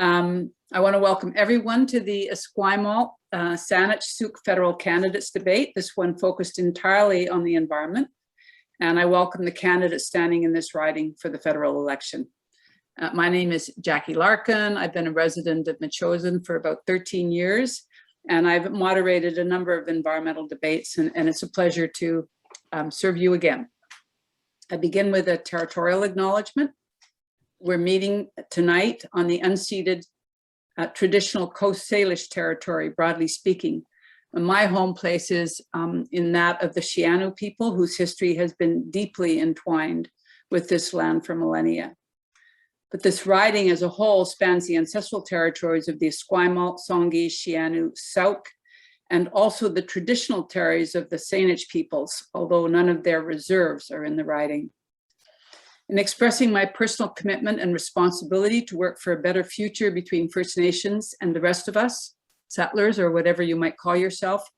I want to welcome everyone to the Esquimalt Saanich Sooke federal candidates debate, this one focused entirely on the environment. And I welcome the candidates standing in this riding for the federal election. My name is Jackie Larkin. I've been a resident of Metchosin for about 13 years, and I've moderated a number of environmental debates, and it's a pleasure to serve you again. I begin with a territorial acknowledgement. We're meeting tonight on the unceded traditional Coast Salish territory, broadly speaking. My home place is in that of the Sianu people, whose history has been deeply entwined with this land for millennia. But this riding as a whole spans the ancestral territories of the Esquimalt, Songhees, Sianu, Sooke, and also the traditional territories of the Saanich peoples, although none of their reserves are in the riding. In expressing my personal commitment and responsibility to work for a better future between First Nations and the rest of us, settlers or whatever you might call yourself,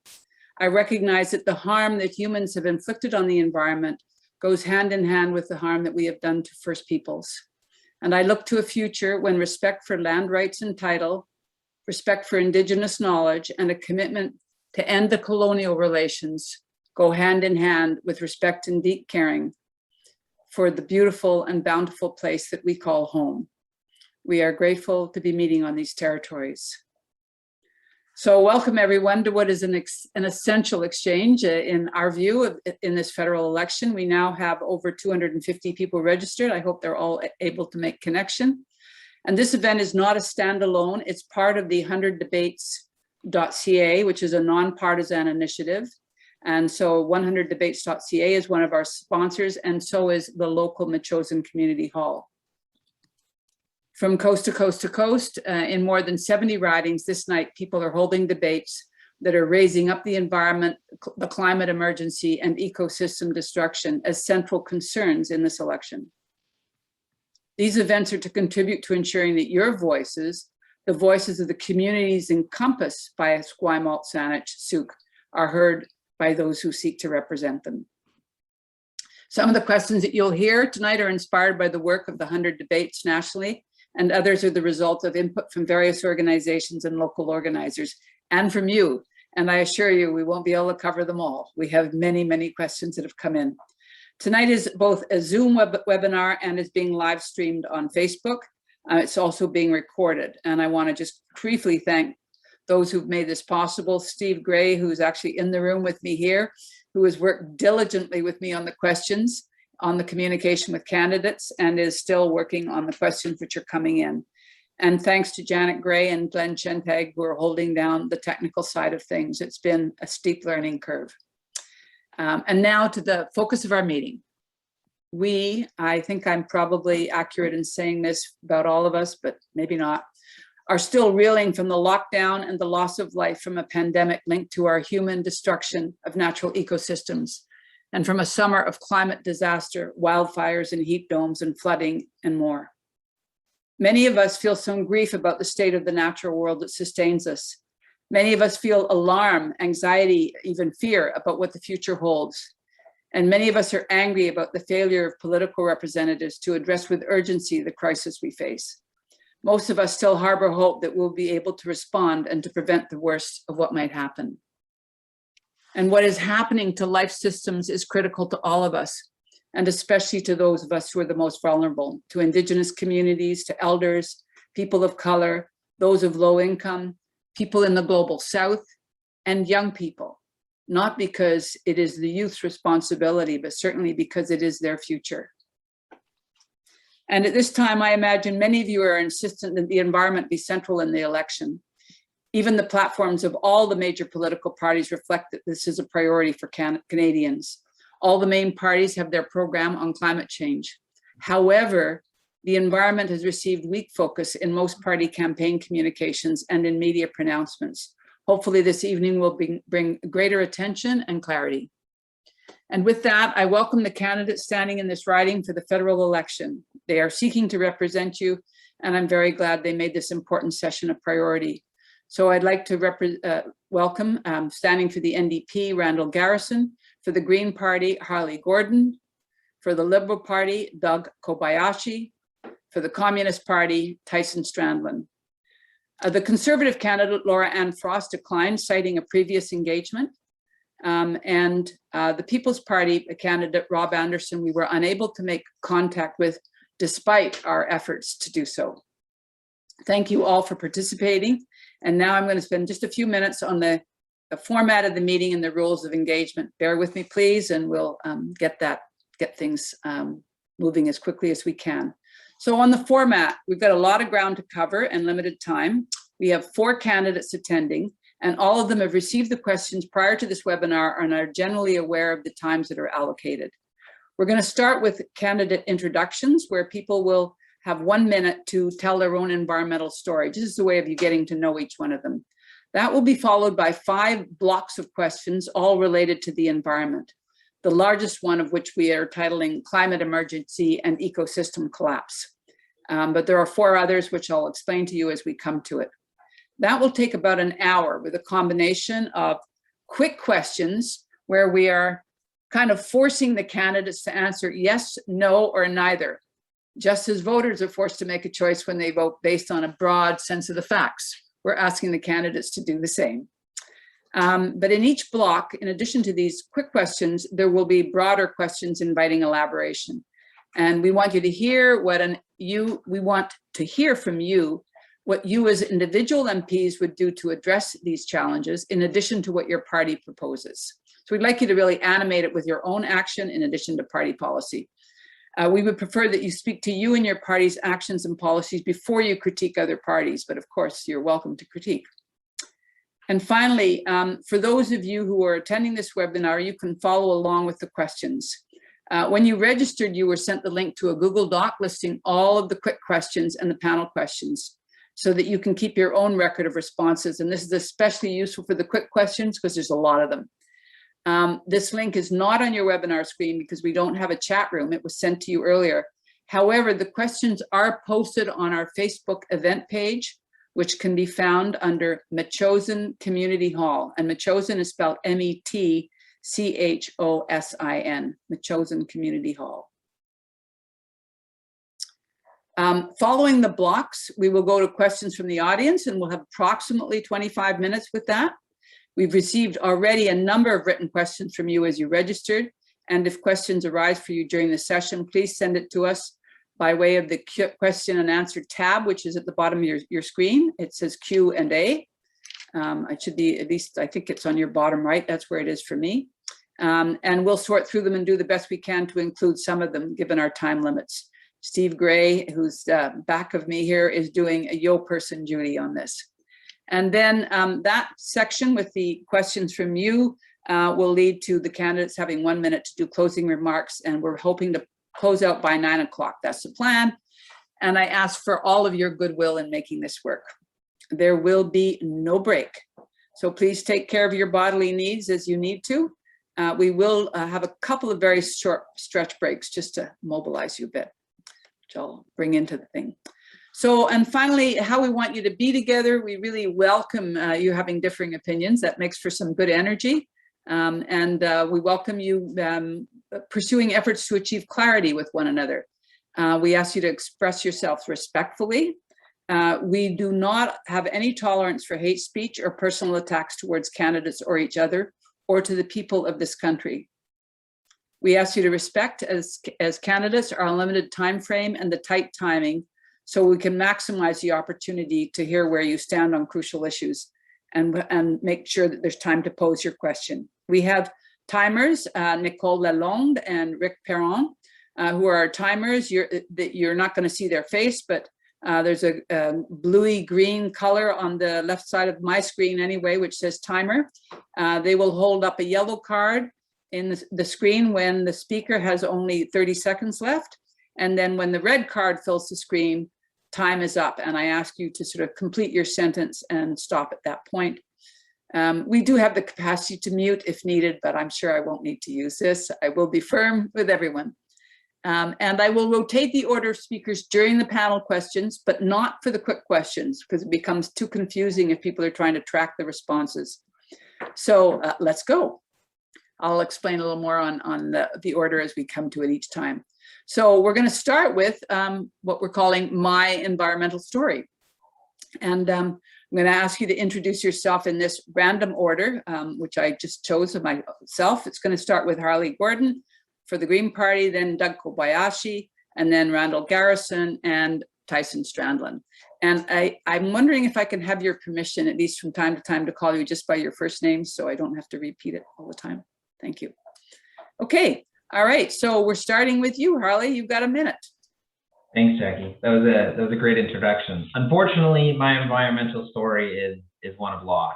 I recognize that the harm that humans have inflicted on the environment goes hand in hand with the harm that we have done to First Peoples. And I look to a future when respect for land rights and title, respect for Indigenous knowledge, and a commitment to end the colonial relations go hand in hand with respect and deep caring for the beautiful and bountiful place that we call home. We are grateful to be meeting on these territories. So welcome everyone to what is an essential exchange in our view in this federal election. We now have over 250 people registered. I hope they're all able to make connection. And this event is not a standalone. It's part of the 100debates.ca, which is a nonpartisan initiative. And so 100debates.ca is one of our sponsors, and so is the local Metchosin Community Hall. From coast to coast to coast, in more than 70 ridings this night, people are holding debates that are raising up the environment, the climate emergency, and ecosystem destruction as central concerns in this election. These events are to contribute to ensuring that your voices, the voices of the communities encompassed by Esquimalt, Saanich, Sooke, are heard by those who seek to represent them. Some of the questions that you'll hear tonight are inspired by the work of the 100 debates nationally, and others are the result of input from various organizations and local organizers, and from you. And I assure you, we won't be able to cover them all. We have many, many questions that have come in. Tonight is both a Zoom webinar and is being live streamed on Facebook. It's also being recorded. And I want to just briefly thank those who've made this possible. Steve Gray, who's actually in the room with me here, who has worked diligently with me on the questions, on the communication with candidates, and is still working on the questions which are coming in. And thanks to Janet Gray and Glenn Chentag, who are holding down the technical side of things. It's been a steep learning curve. And now to the focus of our meeting. I think I'm probably accurate in saying this about all of us, but maybe not, are still reeling from the lockdown and the loss of life from a pandemic linked to our human destruction of natural ecosystems, and from a summer of climate disaster, wildfires and heat domes and flooding and more. Many of us feel some grief about the state of the natural world that sustains us. Many of us feel alarm, anxiety, even fear about what the future holds. And many of us are angry about the failure of political representatives to address with urgency the crisis we face. Most of us still harbor hope that we'll be able to respond and to prevent the worst of what might happen. And what is happening to life systems is critical to all of us, and especially to those of us who are the most vulnerable, to Indigenous communities, to elders, people of color, those of low income, people in the global South, and young people, not because it is the youth's responsibility, but certainly because it is their future. And at this time, I imagine many of you are insistent that the environment be central in the election. Even the platforms of all the major political parties reflect that this is a priority for Canadians. All the main parties have their program on climate change. However, the environment has received weak focus in most party campaign communications and in media pronouncements. Hopefully this evening will bring greater attention and clarity. And with that, I welcome the candidates standing in this riding for the federal election. They are seeking to represent you, and I'm very glad they made this important session a priority. So I'd like to welcome, standing for the NDP, Randall Garrison, for the Green Party, Harley Gordon, for the Liberal Party, Doug Kobayashi, for the Communist Party, Tyson Strandland. The Conservative candidate, Laura Ann Frost, declined, citing a previous engagement. The People's Party candidate, Rob Anderson, we were unable to make contact with despite our efforts to do so. Thank you all for participating. And now I'm going to spend just a few minutes on the format of the meeting and the rules of engagement. Bear with me, please, and we'll get things moving as quickly as we can. So on the format, we've got a lot of ground to cover and limited time. We have 4 candidates attending, and all of them have received the questions prior to this webinar and are generally aware of the times that are allocated. We're going to start with candidate introductions, where people will have 1 minute to tell their own environmental story. This is a way of you getting to know each one of them. That will be followed by 5 blocks of questions, all related to the environment, the largest one of which we are titling Climate Emergency and Ecosystem Collapse. But there are 4 others, which I'll explain to you as we come to it. That will take about an hour with a combination of quick questions where we are kind of forcing the candidates to answer yes, no, or neither, just as voters are forced to make a choice when they vote based on a broad sense of the facts. We're asking the candidates to do the same. But in each block, in addition to these quick questions, there will be broader questions inviting elaboration. And we want you to hear we want to hear from you what you as individual MPs would do to address these challenges, in addition to what your party proposes. So we'd like you to really animate it with your own action in addition to party policy. We would prefer that you speak to you and your party's actions and policies before you critique other parties, but of course, you're welcome to critique. And finally, for those of you who are attending this webinar, you can follow along with the questions. When you registered, you were sent the link to a Google Doc listing all of the quick questions and the panel questions so that you can keep your own record of responses. And this is especially useful for the quick questions because there's a lot of them. This link is not on your webinar screen because we don't have a chat room. It was sent to you earlier. However, the questions are posted on our Facebook event page, which can be found under Metchosin Community Hall. And Metchosin is spelled M-E-T-C-H-O-S-I-N, Metchosin Community Hall. Following the blocks, we will go to questions from the audience, and we'll have approximately 25 minutes with that. We've received already a number of written questions from you as you registered, and if questions arise for you during the session, please send it to us by way of the question and answer tab, which is at the bottom of your screen. It says Q&A. It should be, at least I think it's on your bottom right. That's where it is for me. And we'll sort through them and do the best we can to include some of them, given our time limits. Steve Gray, who's back of me here, is doing a yo person duty on this. And then that section with the questions from you will lead to the candidates having 1 minute to do closing remarks. And we're hoping to close out by 9 o'clock. That's the plan. And I ask for all of your goodwill in making this work. There will be no break. So please take care of your bodily needs as you need to. We will have a couple of very short stretch breaks just to mobilize you a bit, which I'll bring into the thing. So, and finally, how we want you to be together. We really welcome you having differing opinions. That makes for some good energy. We welcome you pursuing efforts to achieve clarity with one another. We ask you to express yourselves respectfully. We do not have any tolerance for hate speech or personal attacks towards candidates or each other or to the people of this country. We ask you to respect as candidates our limited time frame and the tight timing so we can maximize the opportunity to hear where you stand on crucial issues and make sure that there's time to pose your question. We have timers, Nicole Lalonde and Rick Perron, who are our timers. You're not going to see their face, but there's a bluey green color on the left side of my screen anyway, which says timer. They will hold up a yellow card in the screen when the speaker has only 30 seconds left. And then when the red card fills the screen, time is up. And I ask you to sort of complete your sentence and stop at that point. We do have the capacity to mute if needed, but I'm sure I won't need to use this. I will be firm with everyone. And I will rotate the order of speakers during the panel questions, but not for the quick questions, because it becomes too confusing if people are trying to track the responses. So let's go. I'll explain a little more on the order as we come to it each time. So we're going to start with what we're calling my environmental story. And I'm going to ask you to introduce yourself in this random order, which I just chose of myself. It's going to start with Harley Gordon for the Green Party, then Doug Kobayashi, and then Randall Garrison and Tyson Strandland. And I'm wondering if I can have your permission, at least from time to time, to call you just by your first name so I don't have to repeat it all the time. Thank you. Okay. All right. So we're starting with you, Harley. You've got a minute. Thanks, Jackie. That was a great introduction. Unfortunately, my environmental story is one of loss.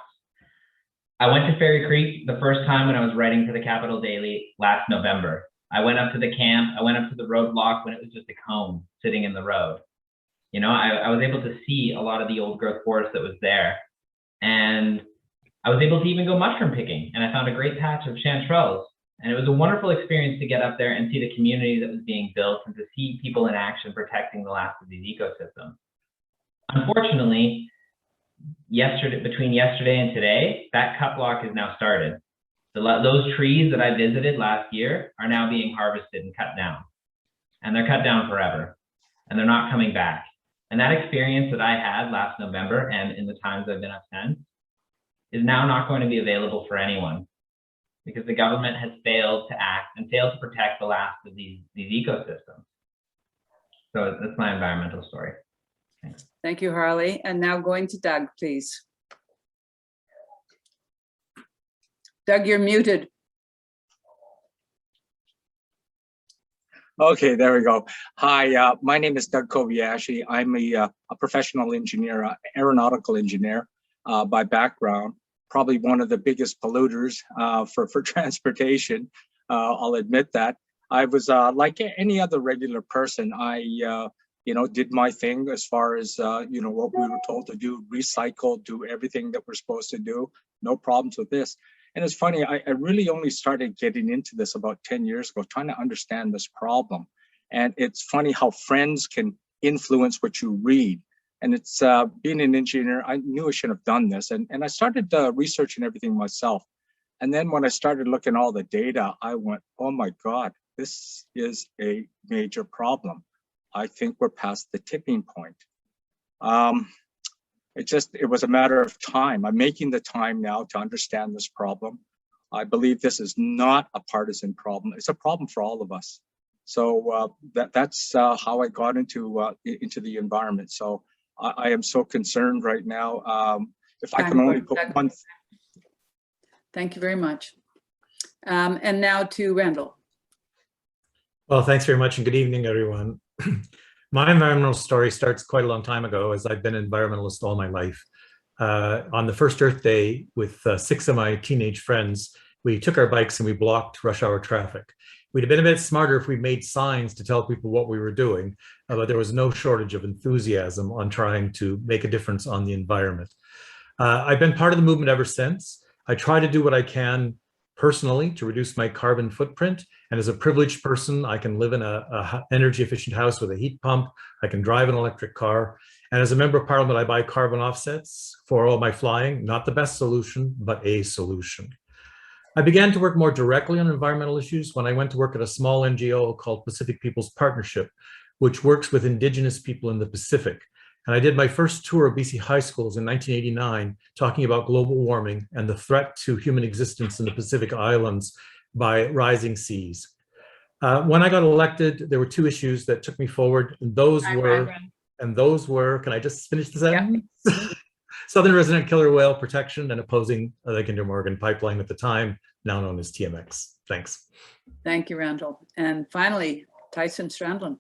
I went to Fairy Creek the first time when I was writing for the Capital Daily last November. I went up to the camp. I went up to the roadblock when it was just a cone sitting in the road. You know, I was able to see a lot of the old growth forest that was there. And I was able to even go mushroom picking, and I found a great patch of chanterelles. And it was a wonderful experience to get up there and see the community that was being built and to see people in action protecting the last of these ecosystems. Unfortunately, between yesterday and today, that cut block is now started. Those trees that I visited last year are now being harvested and cut down. And they're cut down forever. And they're not coming back. And that experience that I had last November and in the times I've been up since is now not going to be available for anyone, because the government has failed to act and failed to protect the last of these ecosystems. So that's my environmental story. Thanks. Thank you, Harley. And now going to Doug, please. Doug, you're muted. Okay, there we go. Hi, my name is Doug Kobayashi. I'm a professional engineer, aeronautical engineer by background. Probably one of the biggest polluters for transportation. I'll admit that. I was like any other regular person. I did my thing as far as what we were told to do: recycle, do everything that we're supposed to do. No problems with this. And it's funny, I really only started getting into this about 10 years ago, trying to understand this problem. And it's funny how friends can influence what you read. And it's being an engineer, I knew I shouldn't have done this. And I started researching everything myself. And then when I started looking at all the data, I went, oh my God, this is a major problem. I think we're past the tipping point. It was a matter of time. I'm making the time now to understand this problem. I believe this is not a partisan problem. It's a problem for all of us. So that's how I got into the environment. So I am so concerned right now. If I can only put one. Thank you very much. And now to Randall. Well, thanks very much and good evening, everyone. My environmental story starts quite a long time ago, as I've been an environmentalist all my life. On the first Earth Day with 6 of my teenage friends, we took our bikes and we blocked rush hour traffic. We'd have been a bit smarter if we made signs to tell people what we were doing, but there was no shortage of enthusiasm on trying to make a difference on the environment. I've been part of the movement ever since. I try to do what I can personally to reduce my carbon footprint. And as a privileged person, I can live in a energy efficient house with a heat pump. I can drive an electric car. And as a member of parliament, I buy carbon offsets for all my flying. Not the best solution, but a solution. I began to work more directly on environmental issues when I went to work at a small NGO called Pacific Peoples Partnership, which works with Indigenous people in the Pacific. And I did my first tour of BC high schools in 1989, talking about global warming and the threat to human existence in the Pacific Islands by rising seas. When I got elected, there were 2 issues that took me forward, and those were, can I just finish the sentence? Yeah. Southern resident killer whale protection and opposing the Kinder Morgan pipeline at the time, now known as TMX. Thanks. Thank you, Randall. And finally, Tyson Strandland.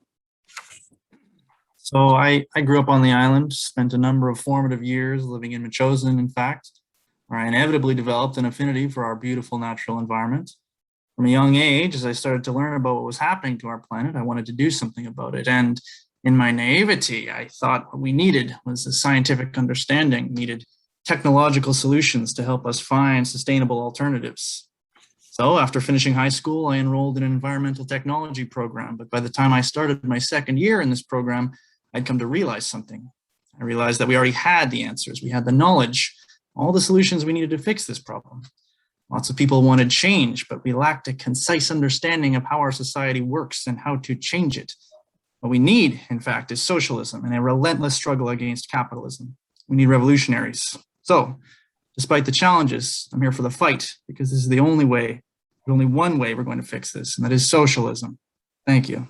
So I grew up on the island, spent a number of formative years living in Metchosin, in fact, where I inevitably developed an affinity for our beautiful natural environment. From a young age, as I started to learn about what was happening to our planet, I wanted to do something about it. And in my naivety, I thought what we needed was a scientific understanding, needed technological solutions to help us find sustainable alternatives. So after finishing high school, I enrolled in an environmental technology program. But by the time I started my second year in this program, I'd come to realize something. I realized that we already had the answers. We had the knowledge, all the solutions we needed to fix this problem. Lots of people wanted change, but we lacked a concise understanding of how our society works and how to change it. What we need, in fact, is socialism and a relentless struggle against capitalism. We need revolutionaries. So, despite the challenges, I'm here for the fight because this is the only way, there's only one way we're going to fix this, and that is socialism. Thank you.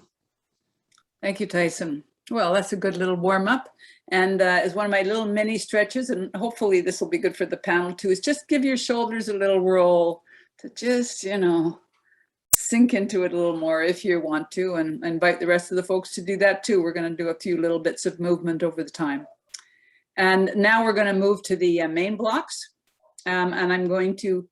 Thank you, Tyson. Well, that's a good little warm up. And as one of my little mini stretches, and hopefully this will be good for the panel too, is just give your shoulders a little roll to just, sink into it a little more if you want to, and invite the rest of the folks to do that too. We're going to do a few little bits of movement over the time. And now we're going to move to the main blocks. And I'm going to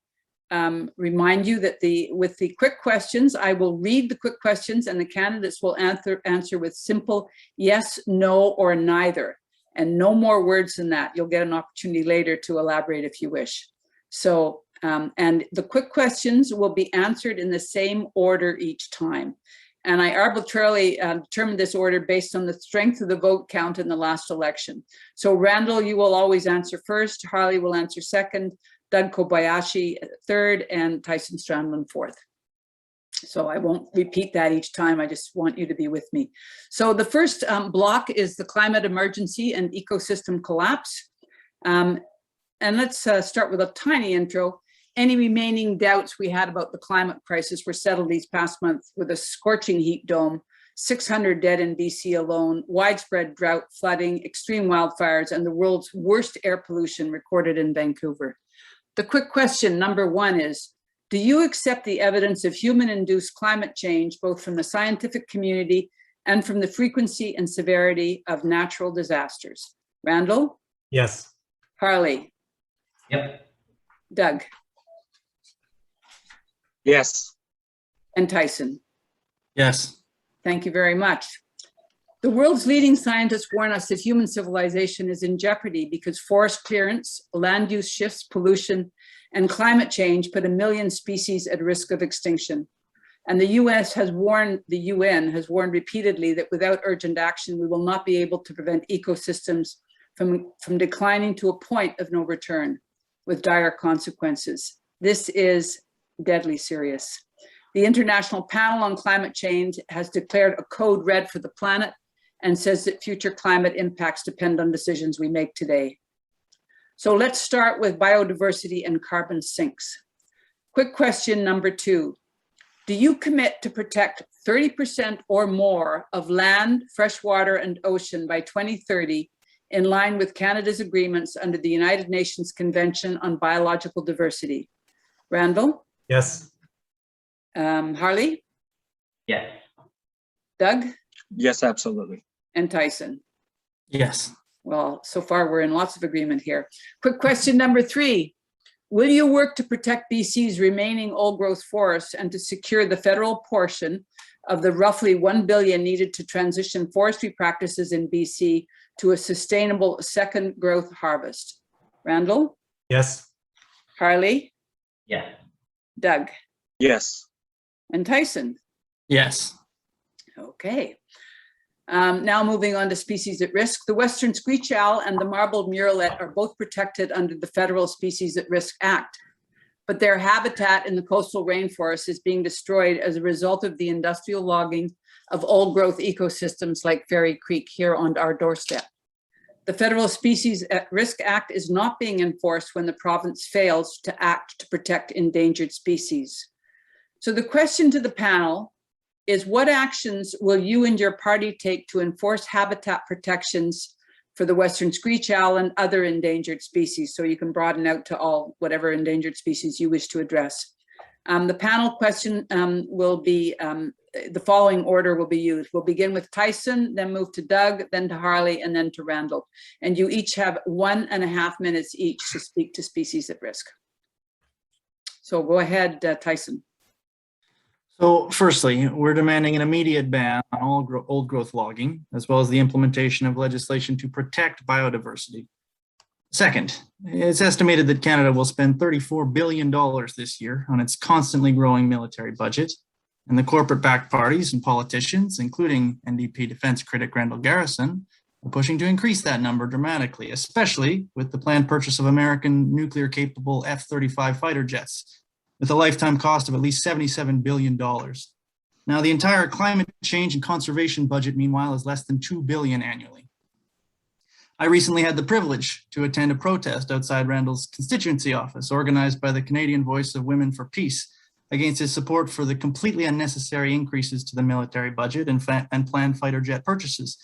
remind you that with the quick questions, I will read the quick questions and the candidates will answer with simple yes, no, or neither. And no more words than that. You'll get an opportunity later to elaborate if you wish. So, and the quick questions will be answered in the same order each time. And I arbitrarily determined this order based on the strength of the vote count in the last election. So Randall, you will always answer first, Harley will answer second, Doug Kobayashi third, and Tyson Strandland fourth. So I won't repeat that each time, I just want you to be with me. So the first block is the climate emergency and ecosystem collapse. And let's start with a tiny intro. Any remaining doubts we had about the climate crisis were settled these past months with a scorching heat dome, 600 dead in BC alone, widespread drought, flooding, extreme wildfires, and the world's worst air pollution recorded in Vancouver. The quick question number one is, do you accept the evidence of human-induced climate change, both from the scientific community and from the frequency and severity of natural disasters? Randall? Yes. Harley? Yep. Doug? Yes. And Tyson? Yes. Thank you very much. The world's leading scientists warn us that human civilization is in jeopardy because forest clearance, land use shifts, pollution, and climate change put 1 million species at risk of extinction. And the UN has warned repeatedly that without urgent action, we will not be able to prevent ecosystems from declining to a point of no return with dire consequences. This is deadly serious. The International Panel on Climate Change has declared a code red for the planet and says that future climate impacts depend on decisions we make today. So let's start with biodiversity and carbon sinks. Quick question number two. Do you commit to protect 30% or more of land, freshwater, and ocean by 2030 in line with Canada's agreements under the United Nations Convention on Biological Diversity? Randall? Yes. Harley? Yes. Doug? Yes, absolutely. And Tyson? Yes. Well, so far we're in lots of agreement here. Quick question number three. Will you work to protect BC's remaining old growth forests and to secure the federal portion of the roughly $1 billion needed to transition forestry practices in BC to a sustainable second growth harvest? Randall? Yes. Harley? Yes. Doug? Yes. And Tyson? Yes. Okay. Now moving on to species at risk. The Western screech owl and the marbled murrelet are both protected under the Federal Species at Risk Act, but their habitat in the coastal rainforest is being destroyed as a result of the industrial logging of old growth ecosystems like Fairy Creek here on our doorstep. The Federal Species at Risk Act is not being enforced when the province fails to act to protect endangered species. So the question to the panel is, what actions will you and your party take to enforce habitat protections for the Western screech owl and other endangered species? So you can broaden out to all whatever endangered species you wish to address. The panel question will be, the following order will be used. We'll begin with Tyson, then move to Doug, then to Harley, and then to Randall. And you each have 1.5 minutes each to speak to species at risk. So go ahead, Tyson. So firstly, we're demanding an immediate ban on all old growth logging, as well as the implementation of legislation to protect biodiversity. Second, it's estimated that Canada will spend $34 billion this year on its constantly growing military budget, and the corporate-backed parties and politicians, including NDP defense critic Randall Garrison, are pushing to increase that number dramatically, especially with the planned purchase of American nuclear-capable F-35 fighter jets, with a lifetime cost of at least $77 billion. Now, the entire climate change and conservation budget, meanwhile, is less than $2 billion annually. I recently had the privilege to attend a protest outside Randall's constituency office organized by the Canadian Voice of Women for Peace against his support for the completely unnecessary increases to the military budget and planned fighter jet purchases.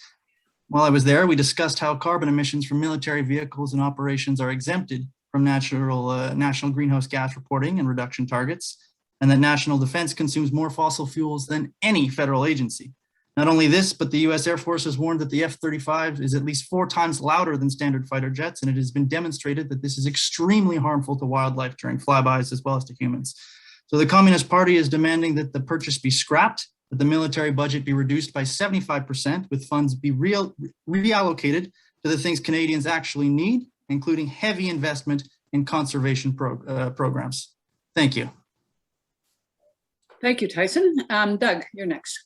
While I was there, we discussed how carbon emissions from military vehicles and operations are exempted from national greenhouse gas reporting and reduction targets, and that national defense consumes more fossil fuels than any federal agency. Not only this, but the US Air Force has warned that the F-35 is at least 4 times louder than standard fighter jets, and it has been demonstrated that this is extremely harmful to wildlife during flybys as well as to humans. So the Communist Party is demanding that the purchase be scrapped, that the military budget be reduced by 75%, with funds be reallocated to the things Canadians actually need, including heavy investment in conservation programs. Thank you. Thank you, Tyson. Doug, you're next.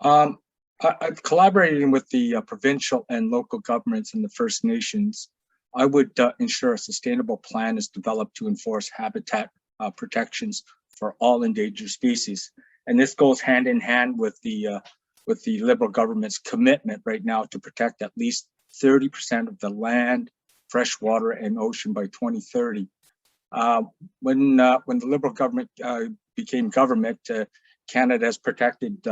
I've collaborated with the provincial and local governments and the First Nations. I would ensure a sustainable plan is developed to enforce habitat protections for all endangered species. And this goes hand in hand with the Liberal government's commitment right now to protect at least 30% of the land, fresh water, and ocean by 2030. When the Liberal government became government, Canada has protected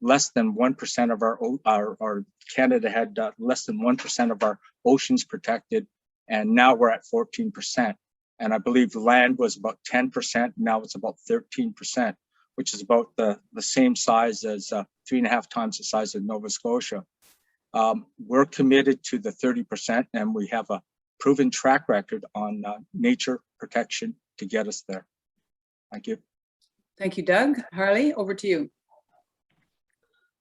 less than 1% of our Canada had less than 1% of our oceans protected, and now we're at 14%. And I believe land was about 10%, now it's about 13%, which is about the same size as 3.5 times the size of Nova Scotia. We're committed to the 30%, and we have a proven track record on nature protection to get us there. Thank you. Thank you, Doug. Harley, over to you.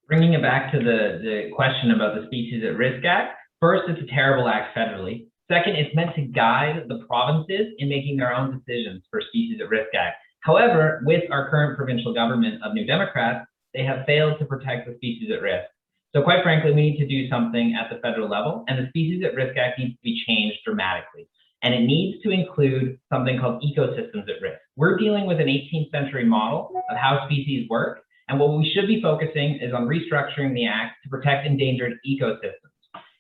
Bringing it back to the question about the Species at Risk Act, first, it's a terrible act federally. Second, it's meant to guide the provinces in making their own decisions for Species at Risk Act. However, with our current provincial government of New Democrats, they have failed to protect the species at risk. So quite frankly, we need to do something at the federal level, and the Species at Risk Act needs to be changed dramatically. And it needs to include something called ecosystems at risk. We're dealing with an 18th century model of how species work, and what we should be focusing is on restructuring the act to protect endangered ecosystems.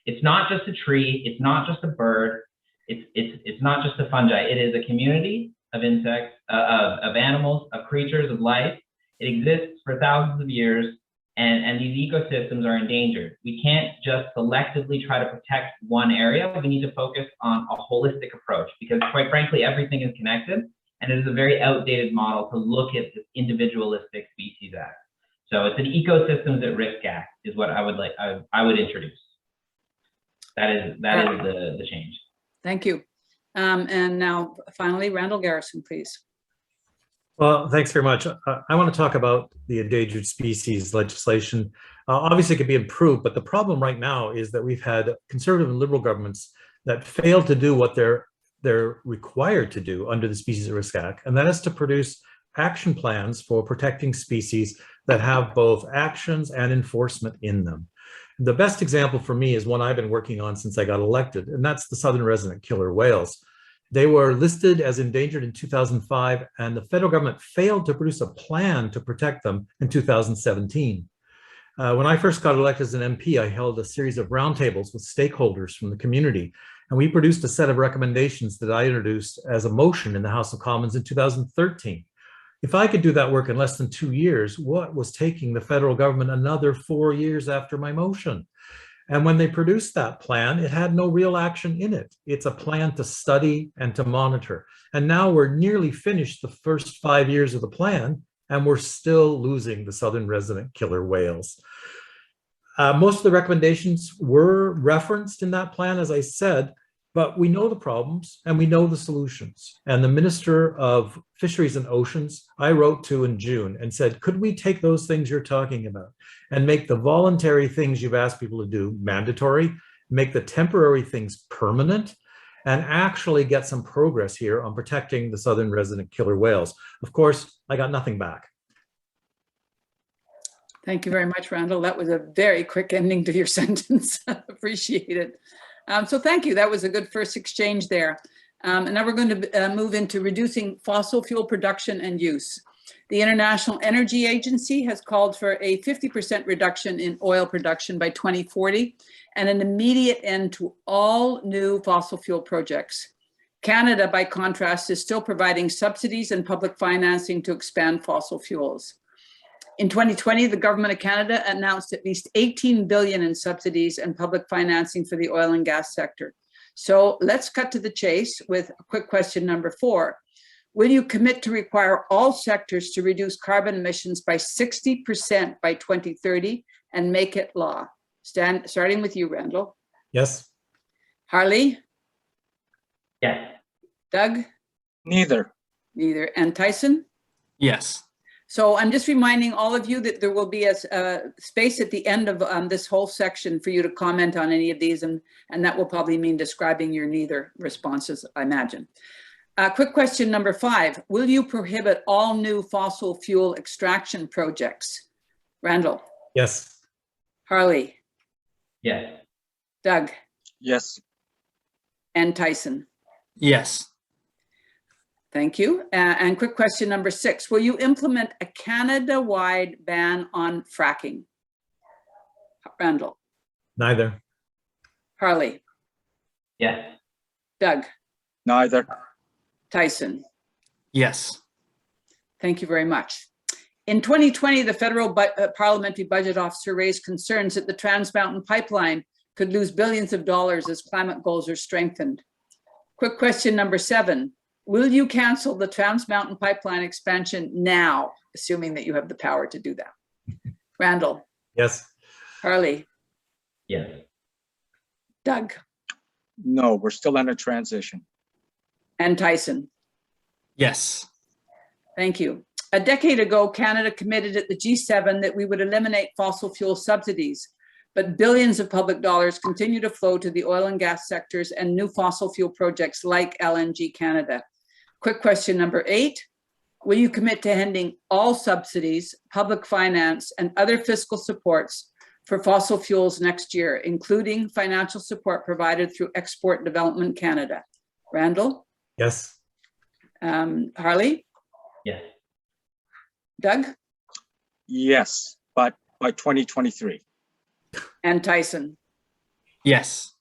It's not just a tree, it's not just a bird, it's not just a fungi. It is a community of insects, of animals, of creatures, of life. It exists for thousands of years, and these ecosystems are endangered. We can't just selectively try to protect one area. We need to focus on a holistic approach, because quite frankly, everything is connected, and it is a very outdated model to look at this individualistic Species Act. So it's an Ecosystems at Risk Act is what I would introduce. That is the change. Thank you. And now finally, Randall Garrison, please. Well, thanks very much. I want to talk about the endangered species legislation. Obviously, it could be improved, but the problem right now is that we've had conservative and liberal governments that fail to do what they're required to do under the Species at Risk Act, and that is to produce action plans for protecting species that have both actions and enforcement in them. The best example for me is one I've been working on since I got elected, and that's the southern resident killer whales. They were listed as endangered in 2005, and the federal government failed to produce a plan to protect them in 2017. When I first got elected as an MP, I held a series of roundtables with stakeholders from the community, and we produced a set of recommendations that I introduced as a motion in the House of Commons in 2013. If I could do that work in less than 2 years, what was taking the federal government another 4 years after my motion? And when they produced that plan, it had no real action in it. It's a plan to study and to monitor. And now we're nearly finished the first 5 years of the plan, and we're still losing the southern resident killer whales. Most of the recommendations were referenced in that plan, as I said, but we know the problems and we know the solutions. And the Minister of Fisheries and Oceans, I wrote to in June and said, could we take those things you're talking about and make the voluntary things you've asked people to do mandatory, make the temporary things permanent, and actually get some progress here on protecting the southern resident killer whales? Of course, I got nothing back. Thank you very much, Randall. That was a very quick ending to your sentence. Appreciate it. So thank you. That was a good first exchange there. And now we're going to move into reducing fossil fuel production and use. The International Energy Agency has called for a 50% reduction in oil production by 2040 and an immediate end to all new fossil fuel projects. Canada, by contrast, is still providing subsidies and public financing to expand fossil fuels. In 2020, the Government of Canada announced at least 18 billion in subsidies and public financing for the oil and gas sector. So let's cut to the chase with a quick question number 4. Will you commit to require all sectors to reduce carbon emissions by 60% by 2030 and make it law? Starting with you, Randall. Yes. Harley? Yes. Doug? Neither. Neither. And Tyson? Yes. So I'm just reminding all of you that there will be a space at the end of this whole section for you to comment on any of these, and that will probably mean describing your neither responses, I imagine. Quick question number 5. Will you prohibit all new fossil fuel extraction projects? Randall? Yes. Harley? Yes. Doug? Yes. And Tyson? Yes. Thank you. And quick question number 6. Will you implement a Canada-wide ban on fracking? Randall? Neither. Harley? Yes. Doug? Neither. Tyson? Yes. Thank you very much. In 2020, the Federal Parliamentary Budget Officer raised concerns that the Trans Mountain Pipeline could lose billions of dollars as climate goals are strengthened. Quick question number 7. Will you cancel the Trans Mountain Pipeline expansion now, assuming that you have the power to do that? Randall? Yes. Harley? Yes. Doug? No, we're still in a transition. And Tyson? Yes. Thank you. A decade ago, Canada committed at the G7 that we would eliminate fossil fuel subsidies, but billions of public dollars continue to flow to the oil and gas sectors and new fossil fuel projects like LNG Canada. Quick question number 8. Will you commit to ending all subsidies, public finance, and other fiscal supports for fossil fuels next year, including financial support provided through Export Development Canada? Randall? Yes. Harley? Yes. Doug? Yes, but by 2023. And Tyson? Yes.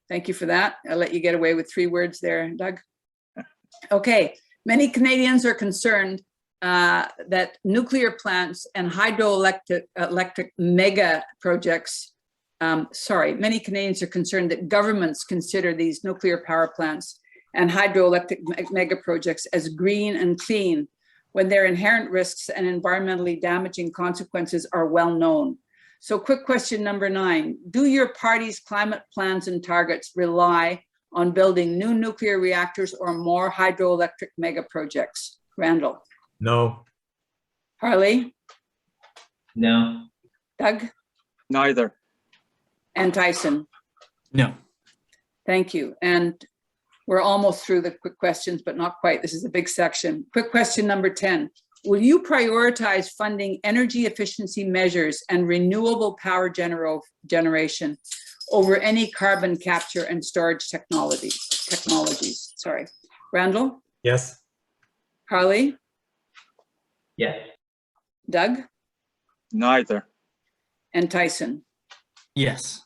Thank you for that. I'll let you get away with 3 words there, Doug. Okay, many Canadians are concerned that nuclear plants and hydroelectric mega projects, many Canadians are concerned that governments consider these nuclear power plants and hydroelectric mega projects as green and clean when their inherent risks and environmentally damaging consequences are well known. So quick question number 9, do your party's climate plans and targets rely on building new nuclear reactors or more hydroelectric mega projects? Randall? No. Harley? No. Doug? Neither. And Tyson? No. Thank you. And we're almost through the quick questions, but not quite. This is a big section. Quick question number 10. Will you prioritize funding energy efficiency measures and renewable power generation over any carbon capture and storage technologies? Sorry. Randall? Yes. Harley? Yes. Doug? Neither. And Tyson? Yes.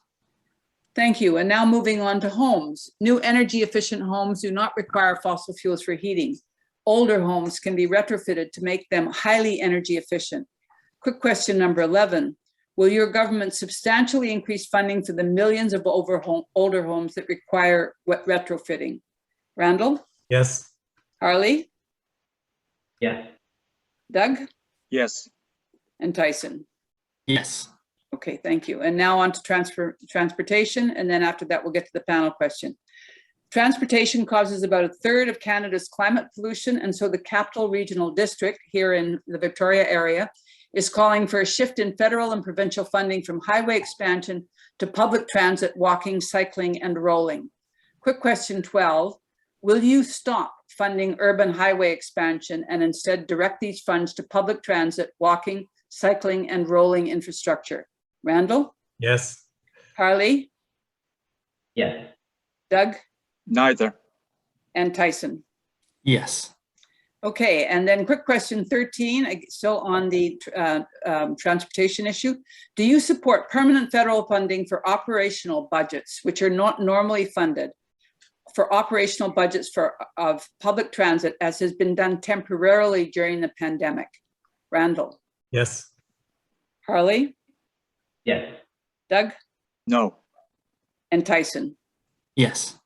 Thank you. And now moving on to homes. New energy efficient homes do not require fossil fuels for heating. Older homes can be retrofitted to make them highly energy efficient. Quick question number 11. Will your government substantially increase funding for the millions of older homes that require retrofitting? Randall? Yes. Harley? Yes. Doug? Yes. And Tyson? Yes. Okay, thank you. And now on to transportation, and then after that, we'll get to the panel question. Transportation causes about 1/3 of Canada's climate pollution, and so the Capital Regional District here in the Victoria area is calling for a shift in federal and provincial funding from highway expansion to public transit, walking, cycling, and rolling. Quick question 12, will you stop funding urban highway expansion and instead direct these funds to public transit, walking, cycling, and rolling infrastructure? Randall? Yes. Harley? Yes. Doug? Neither. And Tyson? Yes. Okay, and then quick question 13, still on the transportation issue. Do you support permanent federal funding for operational budgets, which are not normally funded, for operational budgets of public transit, as has been done temporarily during the pandemic? Randall? Yes. Harley? Yes. Doug? No. And Tyson? Yes.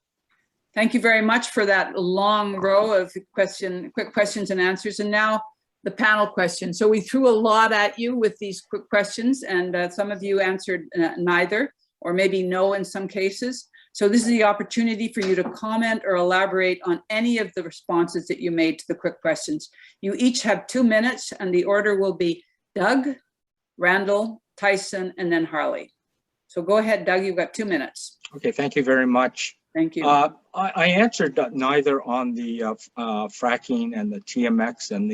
Thank you very much for that long row of quick questions and answers. And now the panel question. So we threw a lot at you with these quick questions, and some of you answered neither, or maybe no in some cases. So this is the opportunity for you to comment or elaborate on any of the responses that you made to the quick questions. You each have 2 minutes, and the order will be Doug, Randall, Tyson, and then Harley. So go ahead, Doug, you've got 2 minutes. Okay, thank you very much. Thank you. I answered neither on the fracking and the TMX, and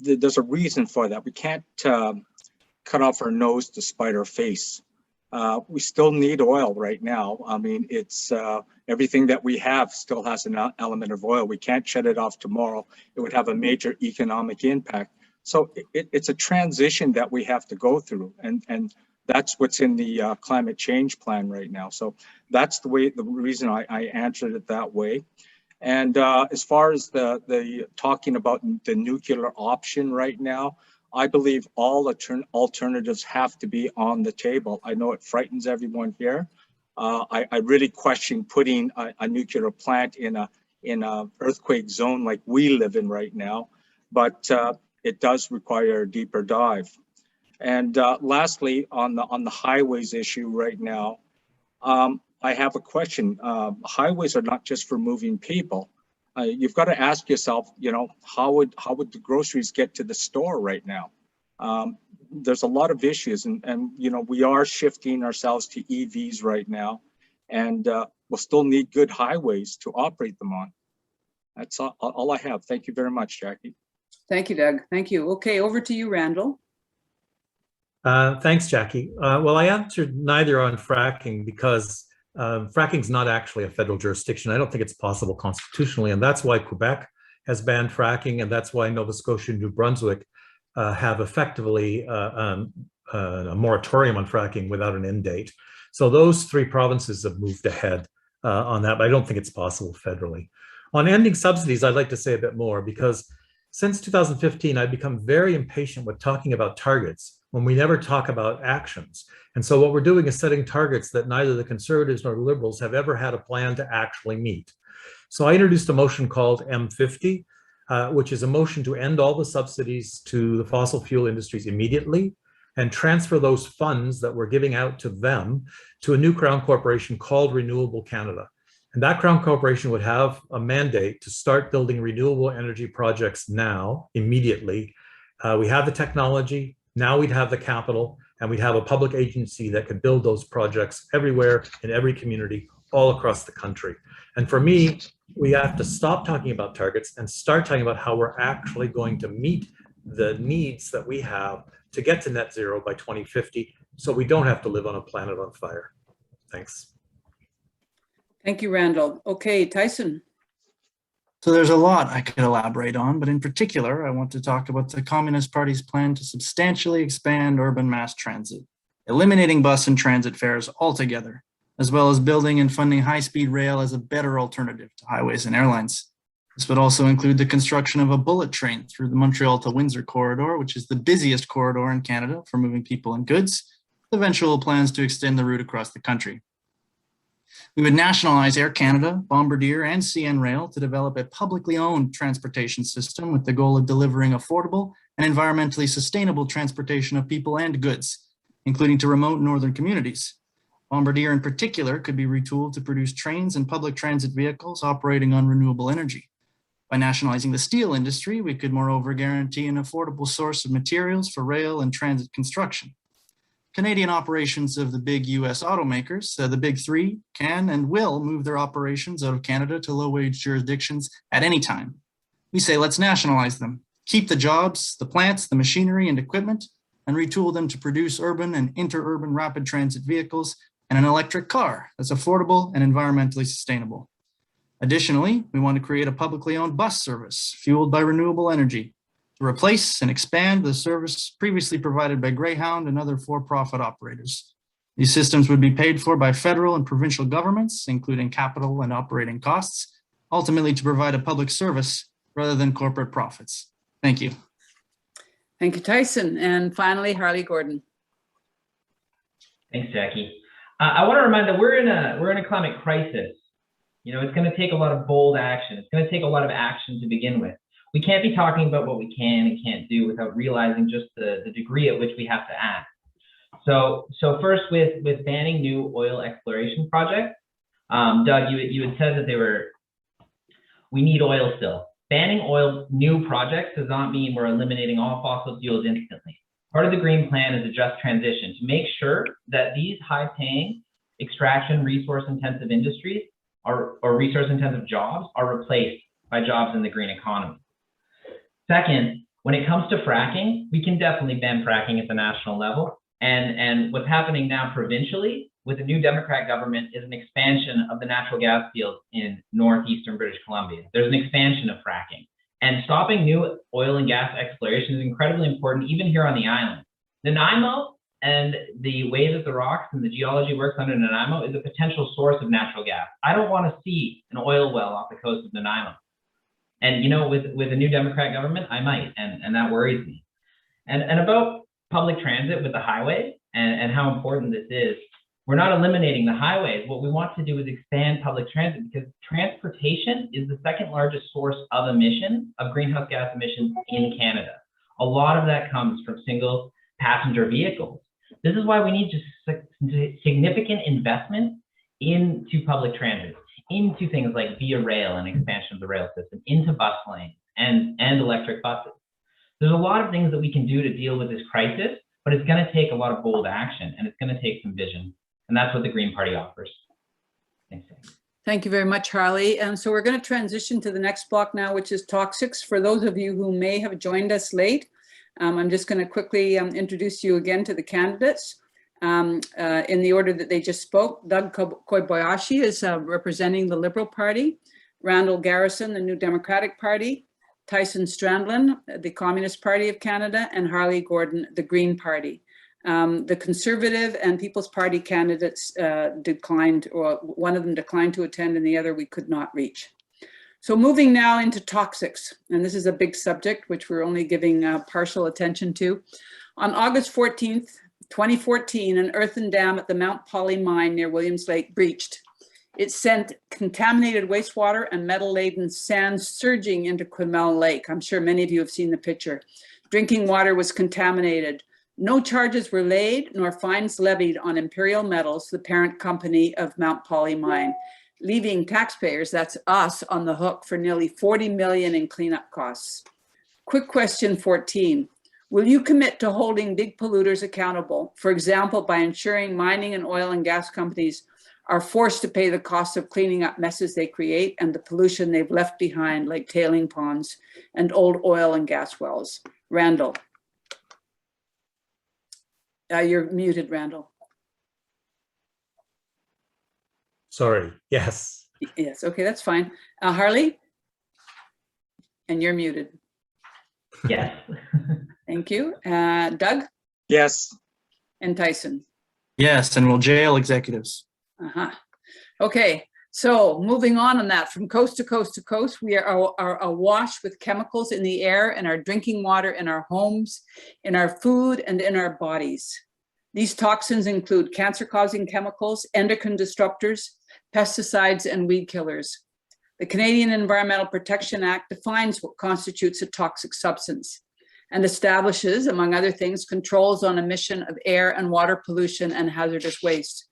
there's a reason for that. We can't cut off our nose to spite our face. We still need oil right now. I mean, it's everything that we have still has an element of oil. We can't shut it off tomorrow. It would have a major economic impact. So it's a transition that we have to go through, and that's what's in the climate change plan right now. So that's the reason I answered it that way. And as far as the talking about the nuclear option right now, I believe all alternatives have to be on the table. I know it frightens everyone here. I really question putting a nuclear plant in a earthquake zone like we live in right now, but it does require a deeper dive. And lastly, on the highways issue right now, I have a question. Highways are not just for moving people. You've got to ask yourself, you know, how would the groceries get to the store right now? There's a lot of issues, and you know, we are shifting ourselves to EVs right now, and we'll still need good highways to operate them on. That's all I have. Thank you very much, Jackie. Thank you, Doug. Thank you. Okay, over to you, Randall. Thanks, Jackie. Well, I answered neither on fracking because fracking is not actually a federal jurisdiction. I don't think it's possible constitutionally, and that's why Quebec has banned fracking, and that's why Nova Scotia and New Brunswick have effectively a moratorium on fracking without an end date. So those 3 provinces have moved ahead on that, but I don't think it's possible federally. On ending subsidies, I'd like to say a bit more, because since 2015, I've become very impatient with talking about targets when we never talk about actions. And so what we're doing is setting targets that neither the Conservatives nor the Liberals have ever had a plan to actually meet. So I introduced a motion called M50, which is a motion to end all the subsidies to the fossil fuel industries immediately and transfer those funds that we're giving out to them to a new Crown corporation called Renewable Canada. And that Crown corporation would have a mandate to start building renewable energy projects now, immediately. We have the technology, now we'd have the capital, and we'd have a public agency that could build those projects everywhere in every community all across the country. And for me, we have to stop talking about targets and start talking about how we're actually going to meet the needs that we have to get to net zero by 2050, so we don't have to live on a planet on fire. Thanks. Thank you, Randall. Okay, Tyson. So there's a lot I could elaborate on, but in particular, I want to talk about the Communist Party's plan to substantially expand urban mass transit, eliminating bus and transit fares altogether, as well as building and funding high-speed rail as a better alternative to highways and airlines. This would also include the construction of a bullet train through the Montreal to Windsor corridor, which is the busiest corridor in Canada for moving people and goods, with eventual plans to extend the route across the country. We would nationalize Air Canada, Bombardier, and CN Rail to develop a publicly owned transportation system with the goal of delivering affordable and environmentally sustainable transportation of people and goods, including to remote northern communities. Bombardier in particular could be retooled to produce trains and public transit vehicles operating on renewable energy. By nationalizing the steel industry, we could moreover guarantee an affordable source of materials for rail and transit construction. Canadian operations of the big US automakers, the big 3, can and will move their operations out of Canada to low-wage jurisdictions at any time. We say let's nationalize them, keep the jobs, the plants, the machinery and equipment, and retool them to produce urban and interurban rapid transit vehicles and an electric car that's affordable and environmentally sustainable. Additionally, we want to create a publicly owned bus service fueled by renewable energy to replace and expand the service previously provided by Greyhound and other for-profit operators. These systems would be paid for by federal and provincial governments, including capital and operating costs, ultimately to provide a public service rather than corporate profits. Thank you. Thank you, Tyson. And finally, Harley Gordon. Thanks, Jackie. I want to remind that we're in a climate crisis. You know, it's going to take a lot of bold action. It's going to take a lot of action to begin with. We can't be talking about what we can and can't do without realizing just the degree at which we have to act. So first, with banning new oil exploration projects, Doug, you had said that we need oil still. Banning oil new projects does not mean we're eliminating all fossil fuels instantly. Part of the Green Plan is a just transition to make sure that these high-paying extraction resource-intensive industries or resource-intensive jobs are replaced by jobs in the green economy. Second, when it comes to fracking, we can definitely ban fracking at the national level. And what's happening now provincially with the new Democrat government is an expansion of the natural gas fields in northeastern British Columbia. There's an expansion of fracking. And stopping new oil and gas exploration is incredibly important, even here on the island. Nanaimo and the way that the rocks and the geology works under Nanaimo is a potential source of natural gas. I don't want to see an oil well off the coast of Nanaimo. And you know, with a new Democrat government, I might, and that worries me. And about public transit with the highway and how important this is, we're not eliminating the highways. What we want to do is expand public transit because transportation is the second largest source of emission, of greenhouse gas emissions in Canada. A lot of that comes from single passenger vehicles. This is why we need just significant investment into public transit, into things like Via Rail and expansion of the rail system, into bus lanes and electric buses. There's a lot of things that we can do to deal with this crisis, but it's going to take a lot of bold action and it's going to take some vision. And that's what the Green Party offers. Thanks. Thank you very much, Harley. And so we're going to transition to the next block now, which is toxics. For those of you who may have joined us late, I'm just going to quickly introduce you again to the candidates in the order that they just spoke. Doug Kobayashi is representing the Liberal Party, Randall Garrison, the New Democratic Party, Tyson Strandlin, the Communist Party of Canada, and Harley Gordon, the Green Party. The Conservative and People's Party candidates declined, or one of them declined to attend and the other we could not reach. So moving now into toxics, and this is a big subject which we're only giving partial attention to. On August 14th, 2014, an earthen dam at the Mount Poly mine near Williams Lake breached. It sent contaminated wastewater and metal-laden sand surging into Quinnell Lake. I'm sure many of you have seen the picture. Drinking water was contaminated. No charges were laid nor fines levied on Imperial Metals, the parent company of Mount Poly mine, leaving taxpayers, that's us, on the hook for nearly $40 million in cleanup costs. Quick question 14. Will you commit to holding big polluters accountable, for example, by ensuring mining and oil and gas companies are forced to pay the cost of cleaning up messes they create and the pollution they've left behind, like tailing ponds and old oil and gas wells? Randall. You're muted, Randall. Sorry, yes. Yes, okay, that's fine. Harley? And you're muted. Yes. Thank you. Doug? Yes. And Tyson? Yes, and we'll jail executives. Okay, so moving on that, from coast to coast to coast, we are awash with chemicals in the air, in our drinking water, in our homes, in our food, and in our bodies. These toxins include cancer-causing chemicals, endocrine disruptors, pesticides, and weed killers. The Canadian Environmental Protection Act defines what constitutes a toxic substance and establishes, among other things, controls on emission of air and water pollution and hazardous waste.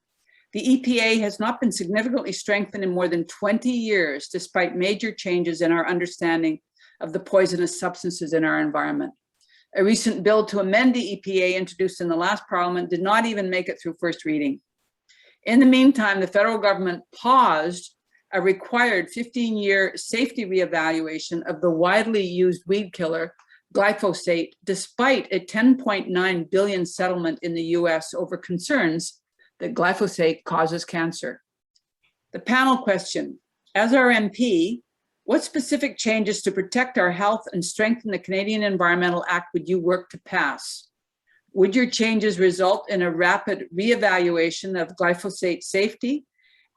The EPA has not been significantly strengthened in more than 20 years, despite major changes in our understanding of the poisonous substances in our environment. A recent bill to amend the EPA introduced in the last parliament did not even make it through first reading. In the meantime, the federal government paused a required 15-year safety reevaluation of the widely used weed killer, glyphosate, despite a $10.9 billion settlement in the US over concerns that glyphosate causes cancer. The panel question: As our MP, what specific changes to protect our health and strengthen the Canadian Environmental Act would you work to pass? Would your changes result in a rapid reevaluation of glyphosate safety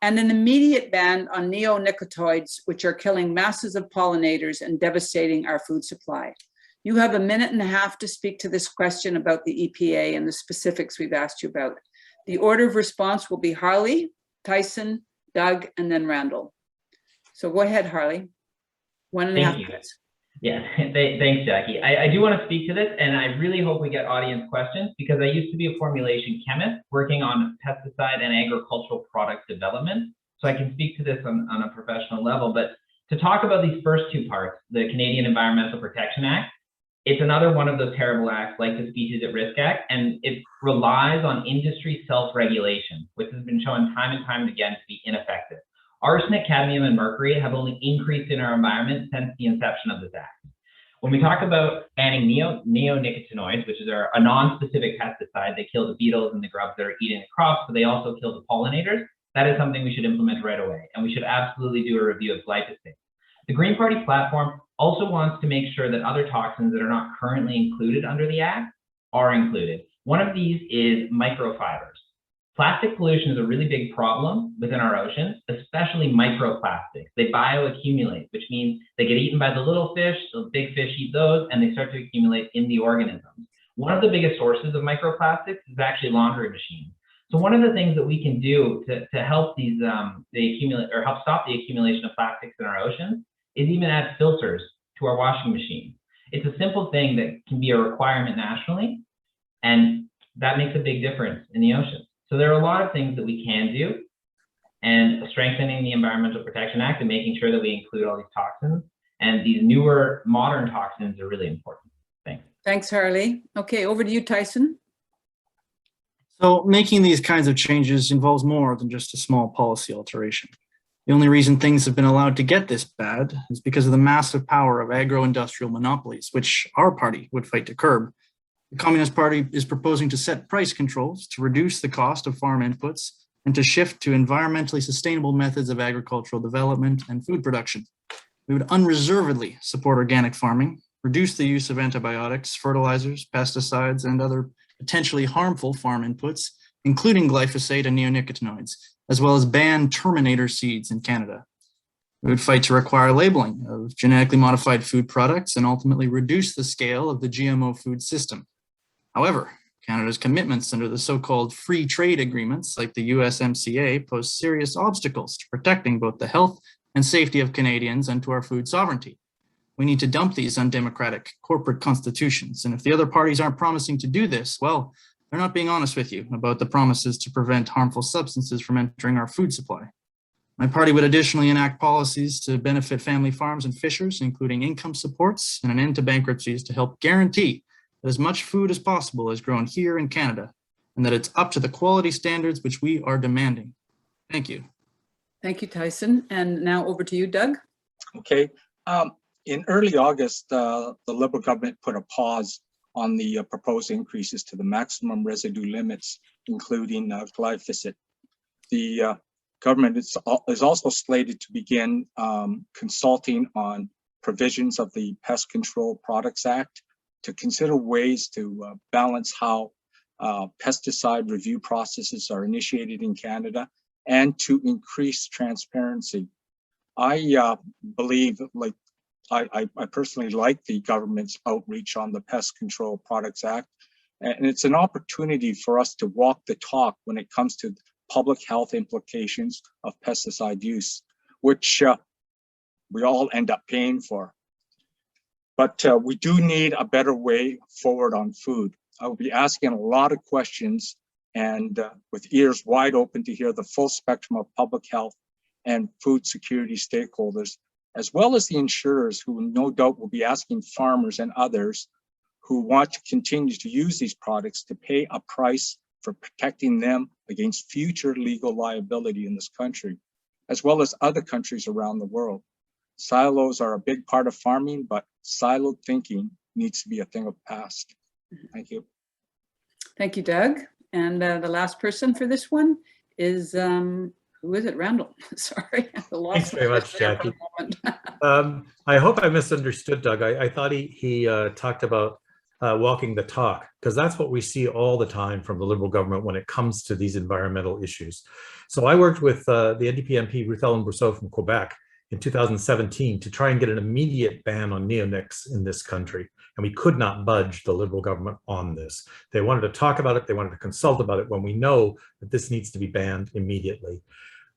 and an immediate ban on neonicotinoids, which are killing masses of pollinators and devastating our food supply? You have 1.5 minutes to speak to this question about the EPA and the specifics we've asked you about. The order of response will be Harley, Tyson, Doug, and then Randall. So go ahead, Harley. 1.5 minutes. Yeah, thanks, Jackie. I do want to speak to this, and I really hope we get audience questions because I used to be a formulation chemist working on pesticide and agricultural product development. So I can speak to this on a professional level. But to talk about these first two parts, the Canadian Environmental Protection Act, it's another one of those terrible acts like the Species at Risk Act, and it relies on industry self-regulation, which has been shown time and time again to be ineffective. Arsenic, cadmium, and mercury have only increased in our environment since the inception of this act. When we talk about banning neonicotinoids, which is a non-specific pesticide, they kill the beetles and the grubs that are eating the crops, but they also kill the pollinators. That is something we should implement right away, and we should absolutely do a review of glyphosate. The Green Party platform also wants to make sure that other toxins that are not currently included under the Act are included. One of these is microfibers. Plastic pollution is a really big problem within our oceans, especially microplastics. They bioaccumulate, which means they get eaten by the little fish, the big fish eat those, and they start to accumulate in the organisms. One of the biggest sources of microplastics is actually laundry machines. So one of the things that we can do to help these help stop the accumulation of plastics in our oceans is even add filters to our washing machines. It's a simple thing that can be a requirement nationally, and that makes a big difference in the ocean. So there are a lot of things that we can do, and strengthening the Environmental Protection Act and making sure that we include all these toxins and these newer modern toxins are really important. Thanks. Thanks, Harley. Okay, over to you, Tyson. So making these kinds of changes involves more than just a small policy alteration. The only reason things have been allowed to get this bad is because of the massive power of agro-industrial monopolies, which our party would fight to curb. The Communist Party is proposing to set price controls to reduce the cost of farm inputs and to shift to environmentally sustainable methods of agricultural development and food production. We would unreservedly support organic farming, reduce the use of antibiotics, fertilizers, pesticides, and other potentially harmful farm inputs, including glyphosate and neonicotinoids, as well as ban Terminator seeds in Canada. We would fight to require labeling of genetically modified food products and ultimately reduce the scale of the GMO food system. However, Canada's commitments under the so-called free trade agreements like the USMCA pose serious obstacles to protecting both the health and safety of Canadians and to our food sovereignty. We need to dump these undemocratic corporate constitutions, and if the other parties aren't promising to do this, well, they're not being honest with you about the promises to prevent harmful substances from entering our food supply. My party would additionally enact policies to benefit family farms and fishers, including income supports and an end to bankruptcies to help guarantee that as much food as possible is grown here in Canada and that it's up to the quality standards which we are demanding. Thank you. Thank you, Tyson. And now over to you, Doug. Okay. In early August, the Liberal government put a pause on the proposed increases to the maximum residue limits, including glyphosate. The government is also slated to begin consulting on provisions of the Pest Control Products Act to consider ways to balance how pesticide review processes are initiated in Canada and to increase transparency. I believe, like, I personally like the government's outreach on the Pest Control Products Act, and it's an opportunity for us to walk the talk when it comes to public health implications of pesticide use, which we all end up paying for. But we do need a better way forward on food. I will be asking a lot of questions and with ears wide open to hear the full spectrum of public health and food security stakeholders, as well as the insurers who no doubt will be asking farmers and others who want to continue to use these products to pay a price for protecting them against future legal liability in this country, as well as other countries around the world. Silos are a big part of farming, but siloed thinking needs to be a thing of the past. Thank you. Thank you, Doug. And the last person for this one is who is it? Randall. Sorry. I lost Thanks very much, there for a Jackie. moment. I hope I misunderstood Doug. I thought he talked about walking the talk, because that's what we see all the time from the Liberal government when it comes to these environmental issues. So I worked with the NDP MP Ruth Ellen Brousseau from Quebec in 2017 to try and get an immediate ban on neonics in this country. And we could not budge the Liberal government on this. They wanted to talk about it. They wanted to consult about it when we know that this needs to be banned immediately.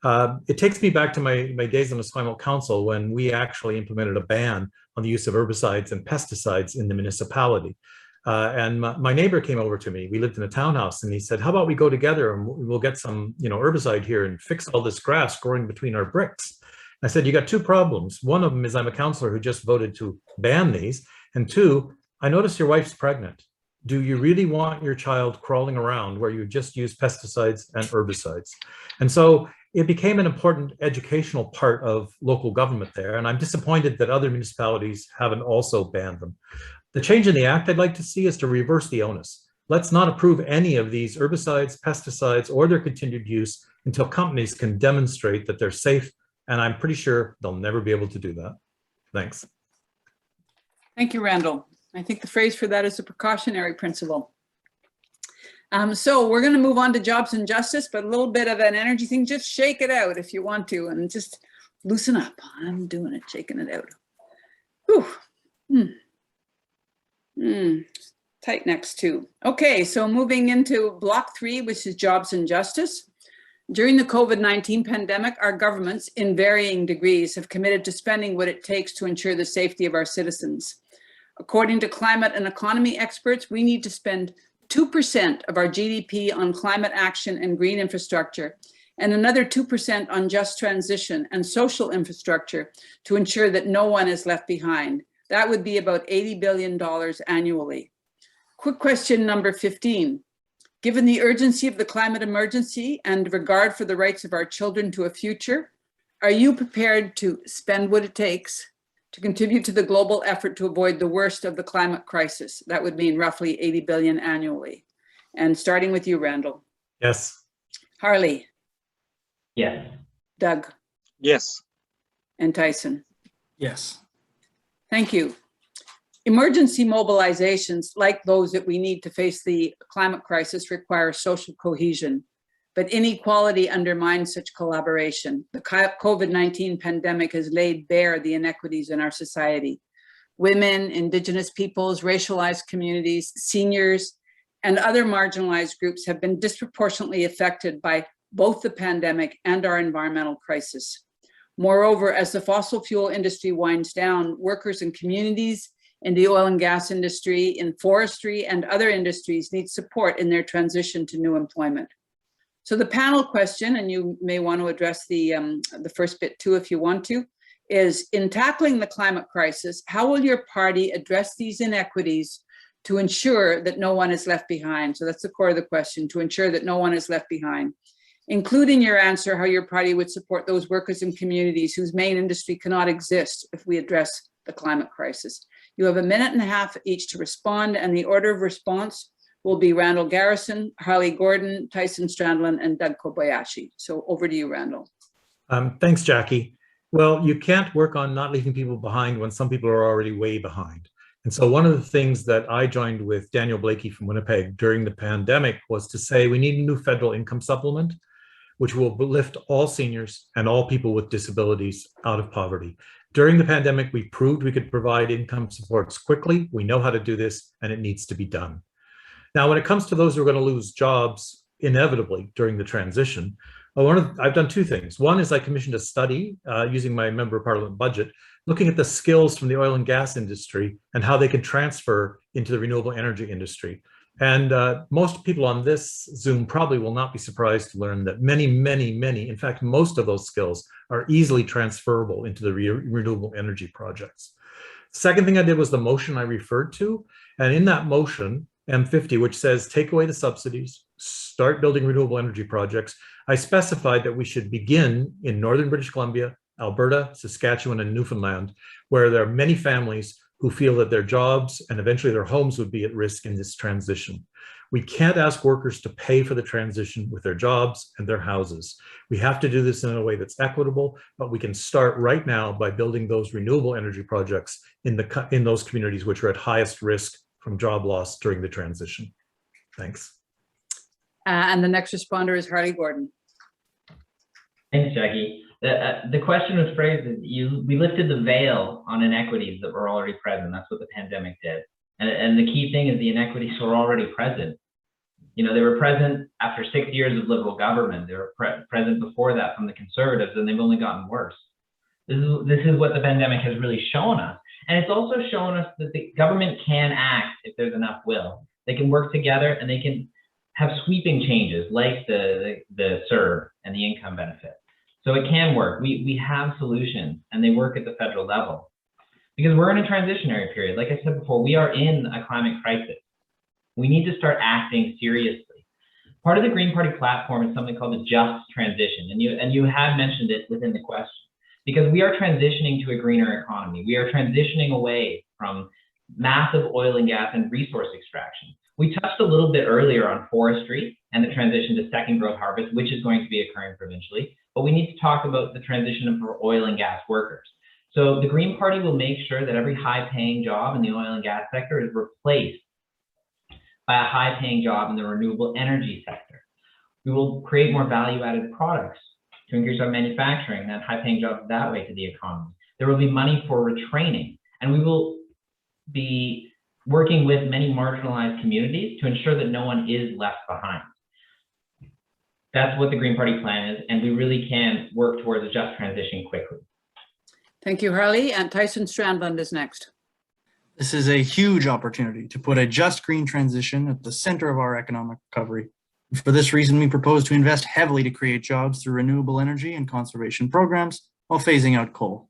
It takes me back to my days on the Esquimalt Council when we actually implemented a ban on the use of herbicides and pesticides in the municipality. And my neighbor came over to me. We lived in a townhouse, and he said, "How about we go together and we'll get some, herbicide here and fix all this grass growing between our bricks." I said, "You got two problems. One of them is I'm a councillor who just voted to ban these, and two, I noticed your wife's pregnant. Do you really want your child crawling around where you just use pesticides and herbicides?" And so it became an important educational part of local government there. And I'm disappointed that other municipalities haven't also banned them. The change in the act I'd like to see is to reverse the onus. Let's not approve any of these herbicides, pesticides, or their continued use until companies can demonstrate that they're safe. And I'm pretty sure they'll never be able to do that. Thanks. Thank you, Randall. I think the phrase for that is a precautionary principle. So we're going to move on to jobs and justice, but a little bit of an energy thing. Just shake it out if you want to, and just loosen up. I'm doing it, shaking it out. Whew. Tight next too. Okay, so moving into block 3, which is jobs and justice. During the COVID-19 pandemic, our governments, in varying degrees, have committed to spending what it takes to ensure the safety of our citizens. According to climate and economy experts, we need to spend 2% of our GDP on climate action and green infrastructure, and another 2% on just transition and social infrastructure to ensure that no one is left behind. That would be about $80 billion annually. Quick question number 15. Given the urgency of the climate emergency and regard for the rights of our children to a future, are you prepared to spend what it takes to contribute to the global effort to avoid the worst of the climate crisis? That would mean roughly 80 billion annually. And starting with you, Randall. Yes. Harley. Yes. Doug. Yes. And Tyson. Yes. Thank you. Emergency mobilizations like those that we need to face the climate crisis require social cohesion, but inequality undermines such collaboration. The COVID-19 pandemic has laid bare the inequities in our society. Women, Indigenous peoples, racialized communities, seniors, and other marginalized groups have been disproportionately affected by both the pandemic and our environmental crisis. Moreover, as the fossil fuel industry winds down, workers and communities in the oil and gas industry, in forestry, and other industries need support in their transition to new employment. So the panel question, and you may want to address the first bit too if you want to, is in tackling the climate crisis, how will your party address these inequities to ensure that no one is left behind? So that's the core of the question, to ensure that no one is left behind. Include in your answer how your party would support those workers and communities whose main industry cannot exist if we address the climate crisis. You have 1.5 minutes each to respond, and the order of response will be Randall Garrison, Harley Gordon, Tyson Strandlin, and Doug Kobayashi. So over to you, Randall. Thanks, Jackie. Well, you can't work on not leaving people behind when some people are already way behind. And so one of the things that I joined with Daniel Blakey from Winnipeg during the pandemic was to say we need a new federal income supplement, which will lift all seniors and all people with disabilities out of poverty. During the pandemic, we proved we could provide income supports quickly. We know how to do this, and it needs to be done. Now, when it comes to those who are going to lose jobs inevitably during the transition, I've done two things. One is I commissioned a study using my Member of Parliament budget, looking at the skills from the oil and gas industry and how they can transfer into the renewable energy industry. And most people on this Zoom probably will not be surprised to learn that many, in fact, most of those skills are easily transferable into the renewable energy projects. Second thing I did was the motion I referred to. And in that motion, M50, which says take away the subsidies, start building renewable energy projects, I specified that we should begin in northern British Columbia, Alberta, Saskatchewan, and Newfoundland, where there are many families who feel that their jobs and eventually their homes would be at risk in this transition. We can't ask workers to pay for the transition with their jobs and their houses. We have to do this in a way that's equitable, but we can start right now by building those renewable energy projects in those communities which are at highest risk from job loss during the transition. Thanks. And the next responder is Harley Gordon. Thanks, Jackie. The question was phrased as we lifted the veil on inequities that were already present. That's what the pandemic did. And the key thing is the inequities were already present. You know, they were present after 6 years of Liberal government. They were present before that from the Conservatives, and they've only gotten worse. This is what the pandemic has really shown us. And it's also shown us that the government can act if there's enough will. They can work together and they can have sweeping changes like the CERB and the income benefit. So it can work. We have solutions and they work at the federal level. Because we're in a transitionary period. Like I said before, we are in a climate crisis. We need to start acting seriously. Part of the Green Party platform is something called the just transition. And you had mentioned it within the question. Because we are transitioning to a greener economy. We are transitioning away from massive oil and gas and resource extraction. We touched a little bit earlier on forestry and the transition to second growth harvest, which is going to be occurring provincially. But we need to talk about the transition for oil and gas workers. So the Green Party will make sure that every high-paying job in the oil and gas sector is replaced by a high-paying job in the renewable energy sector. We will create more value-added products to increase our manufacturing and high-paying jobs that way to the economy. There will be money for retraining, and we will be working with many marginalized communities to ensure that no one is left behind. That's what the Green Party plan is, and we really can work towards a just transition quickly. Thank you, Harley. And Tyson Strandland is next. This is a huge opportunity to put a just green transition at the center of our economic recovery. For this reason, we propose to invest heavily to create jobs through renewable energy and conservation programs while phasing out coal.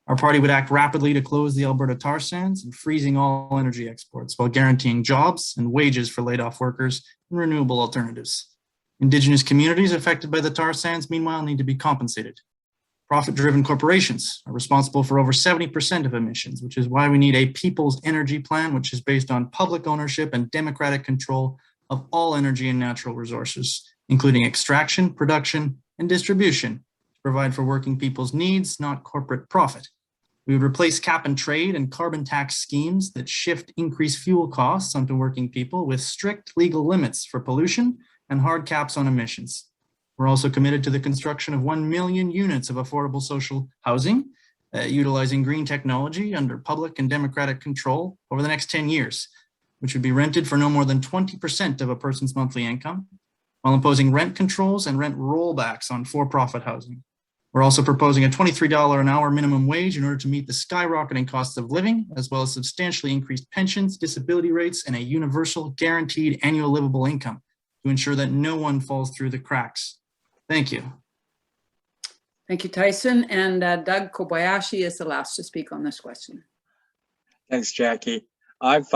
Our party would act rapidly to close the Alberta tar sands and freezing all energy exports while guaranteeing jobs and wages for laid-off workers and renewable alternatives. Indigenous communities affected by the tar sands, meanwhile, need to be compensated. Profit-driven corporations are responsible for over 70% of emissions, which is why we need a people's energy plan, which is based on public ownership and democratic control of all energy and natural resources, including extraction, production, and distribution, to provide for working people's needs, not corporate profit. We would replace cap and trade and carbon tax schemes that shift increased fuel costs onto working people with strict legal limits for pollution and hard caps on emissions. We're also committed to the construction of 1 million units of affordable social housing, utilizing green technology under public and democratic control over the next 10 years, which would be rented for no more than 20% of a person's monthly income, while imposing rent controls and rent rollbacks on for-profit housing. We're also proposing a $23 an hour minimum wage in order to meet the skyrocketing costs of living, as well as substantially increased pensions, disability rates, and a universal guaranteed annual livable income to ensure that no one falls through the cracks. Thank you. Thank you, Tyson. And Doug Kobayashi is the last to speak on this question. Thanks, Jackie. I've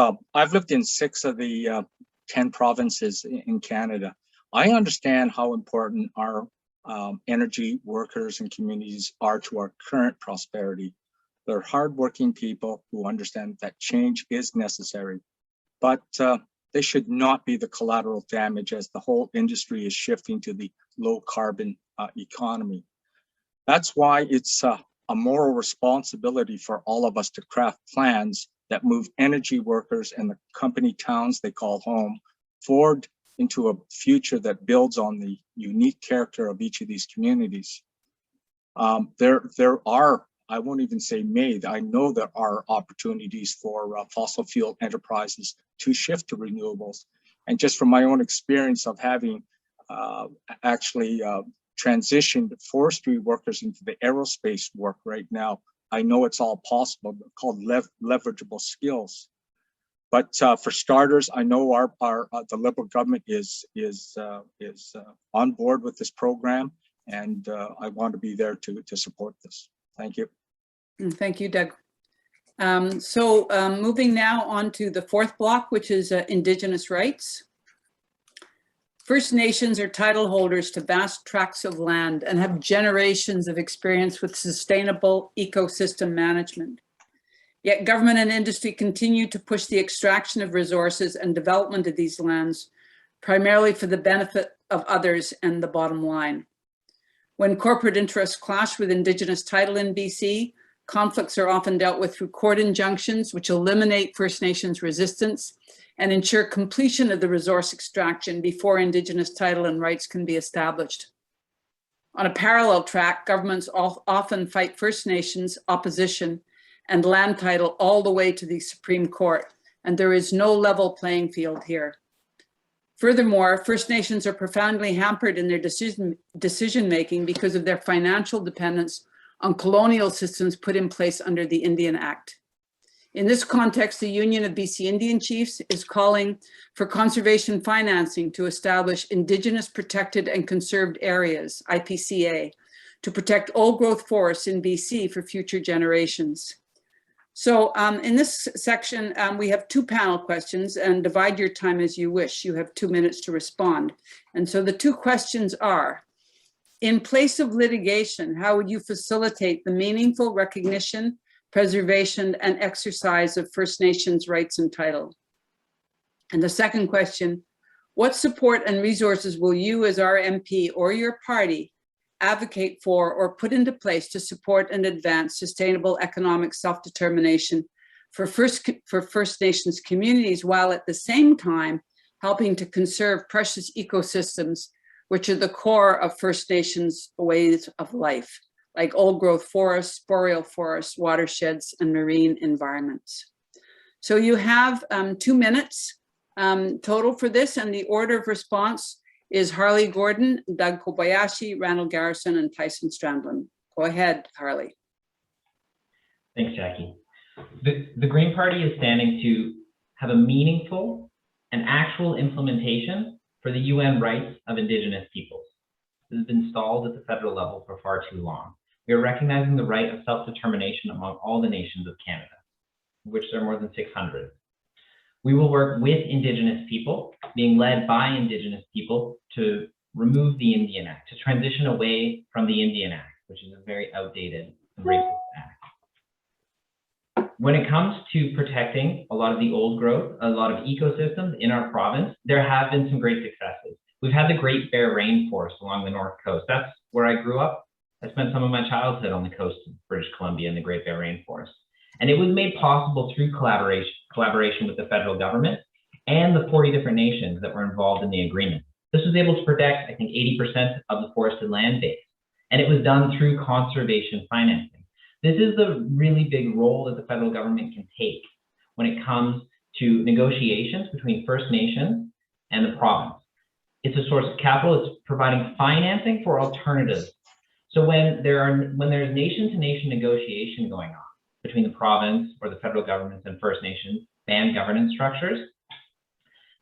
lived in 6 of the 10 provinces in Canada. I understand how important our energy workers and communities are to our current prosperity. They're hardworking people who understand that change is necessary, but they should not be the collateral damage as the whole industry is shifting to the low carbon economy. That's why it's a moral responsibility for all of us to craft plans that move energy workers and the company towns they call home forward into a future that builds on the unique character of each of these communities. There are, I won't even say may, I know there are opportunities for fossil fuel enterprises to shift to renewables. And just from my own experience of having actually transitioned forestry workers into the aerospace work right now, I know it's all possible, called leverageable skills. But for starters, I know the Liberal government is on board with this program, and I want to be there to support this. Thank you. Thank you, Doug. Moving now on to the 4th block, which is Indigenous rights. First Nations are title holders to vast tracts of land and have generations of experience with sustainable ecosystem management. Yet government and industry continue to push the extraction of resources and development of these lands primarily for the benefit of others and the bottom line. When corporate interests clash with Indigenous title in BC, conflicts are often dealt with through court injunctions, which eliminate First Nations resistance and ensure completion of the resource extraction before Indigenous title and rights can be established. On a parallel track, governments often fight First Nations opposition and land title all the way to the Supreme Court, and there is no level playing field here. Furthermore, First Nations are profoundly hampered in their decision-making because of their financial dependence on colonial systems put in place under the Indian Act. In this context, the Union of BC Indian Chiefs is calling for conservation financing to establish Indigenous Protected and Conserved Areas, IPCA, to protect old growth forests in BC for future generations. So in this section, we have 2 panel questions, and divide your time as you wish. You have 2 minutes to respond. And so the 2 questions are, in place of litigation, how would you facilitate the meaningful recognition, preservation, and exercise of First Nations rights and title? And the second question, what support and resources will you as our MP or your party advocate for or put into place to support and advance sustainable economic self-determination for First Nations communities, while at the same time helping to conserve precious ecosystems, which are the core of First Nations ways of life, like old growth forests, boreal forests, watersheds, and marine environments? So you have 2 minutes total for this, and the order of response is Harley Gordon, Doug Kobayashi, Randall Garrison, and Tyson Strandland. Go ahead, Harley. Thanks, Jackie. The Green Party is standing to have a meaningful and actual implementation for the UN rights of Indigenous peoples. This has been stalled at the federal level for far too long. We are recognizing the right of self-determination among all the nations of Canada, of which there are more than 600. We will work with Indigenous people, being led by Indigenous people, to remove the Indian Act, to transition away from the Indian Act, which is a very outdated and racist act. When it comes to protecting a lot of the old growth, a lot of ecosystems in our province, there have been some great successes. We've had the Great Bear Rainforest along the North Coast. That's where I grew up. I spent some of my childhood on the coast of British Columbia in the Great Bear Rainforest. And it was made possible through collaboration with the federal government and the 40 different nations that were involved in the agreement. This was able to protect, I think, 80% of the forested land base. And it was done through conservation financing. This is the really big role that the federal government can take when it comes to negotiations between First Nations and the province. It's a source of capital. It's providing financing for alternatives. So when there's nation-to-nation negotiation going on between the province or the federal governments and First Nations band governance structures,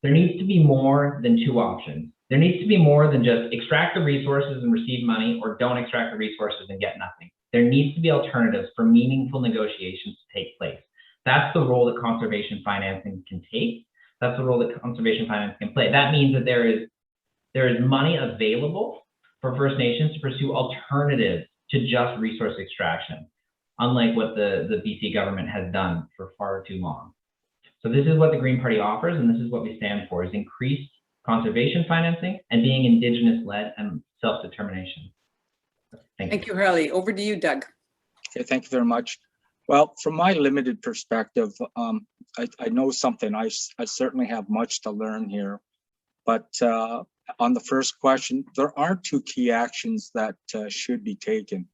there needs to be more than 2 options. There needs to be more than just extract the resources and receive money, or don't extract the resources and get nothing. There needs to be alternatives for meaningful negotiations to take place. That's the role that conservation financing can take. That's the role that conservation finance can play. That means that there is money available for First Nations to pursue alternatives to just resource extraction, unlike what the BC government has done for far too long. So this is what the Green Party offers, and this is what we stand for, is increased conservation financing and being Indigenous-led and self-determination. Thank you, Harley. Over to you, Doug. Okay, thank you very much. Well, from my limited perspective, I know something. I certainly have much to learn here. But on the first question, there are 2 key actions that should be taken.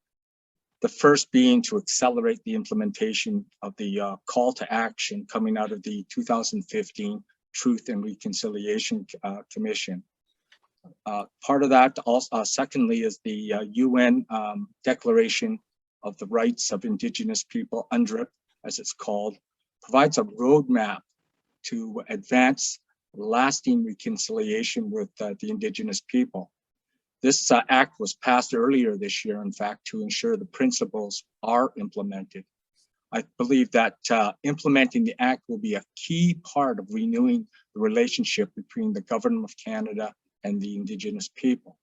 The first being to accelerate the implementation of the call to action coming out of the 2015 Truth and Reconciliation Commission. Part of that, also, secondly, is the UN Declaration of the Rights of Indigenous People, UNDRIP, as it's called, provides a roadmap to advance lasting reconciliation with the Indigenous people. This act was passed earlier this year, in fact, to ensure the principles are implemented. I believe that implementing the act will be a key part of renewing the relationship between the Government of Canada and the Indigenous people.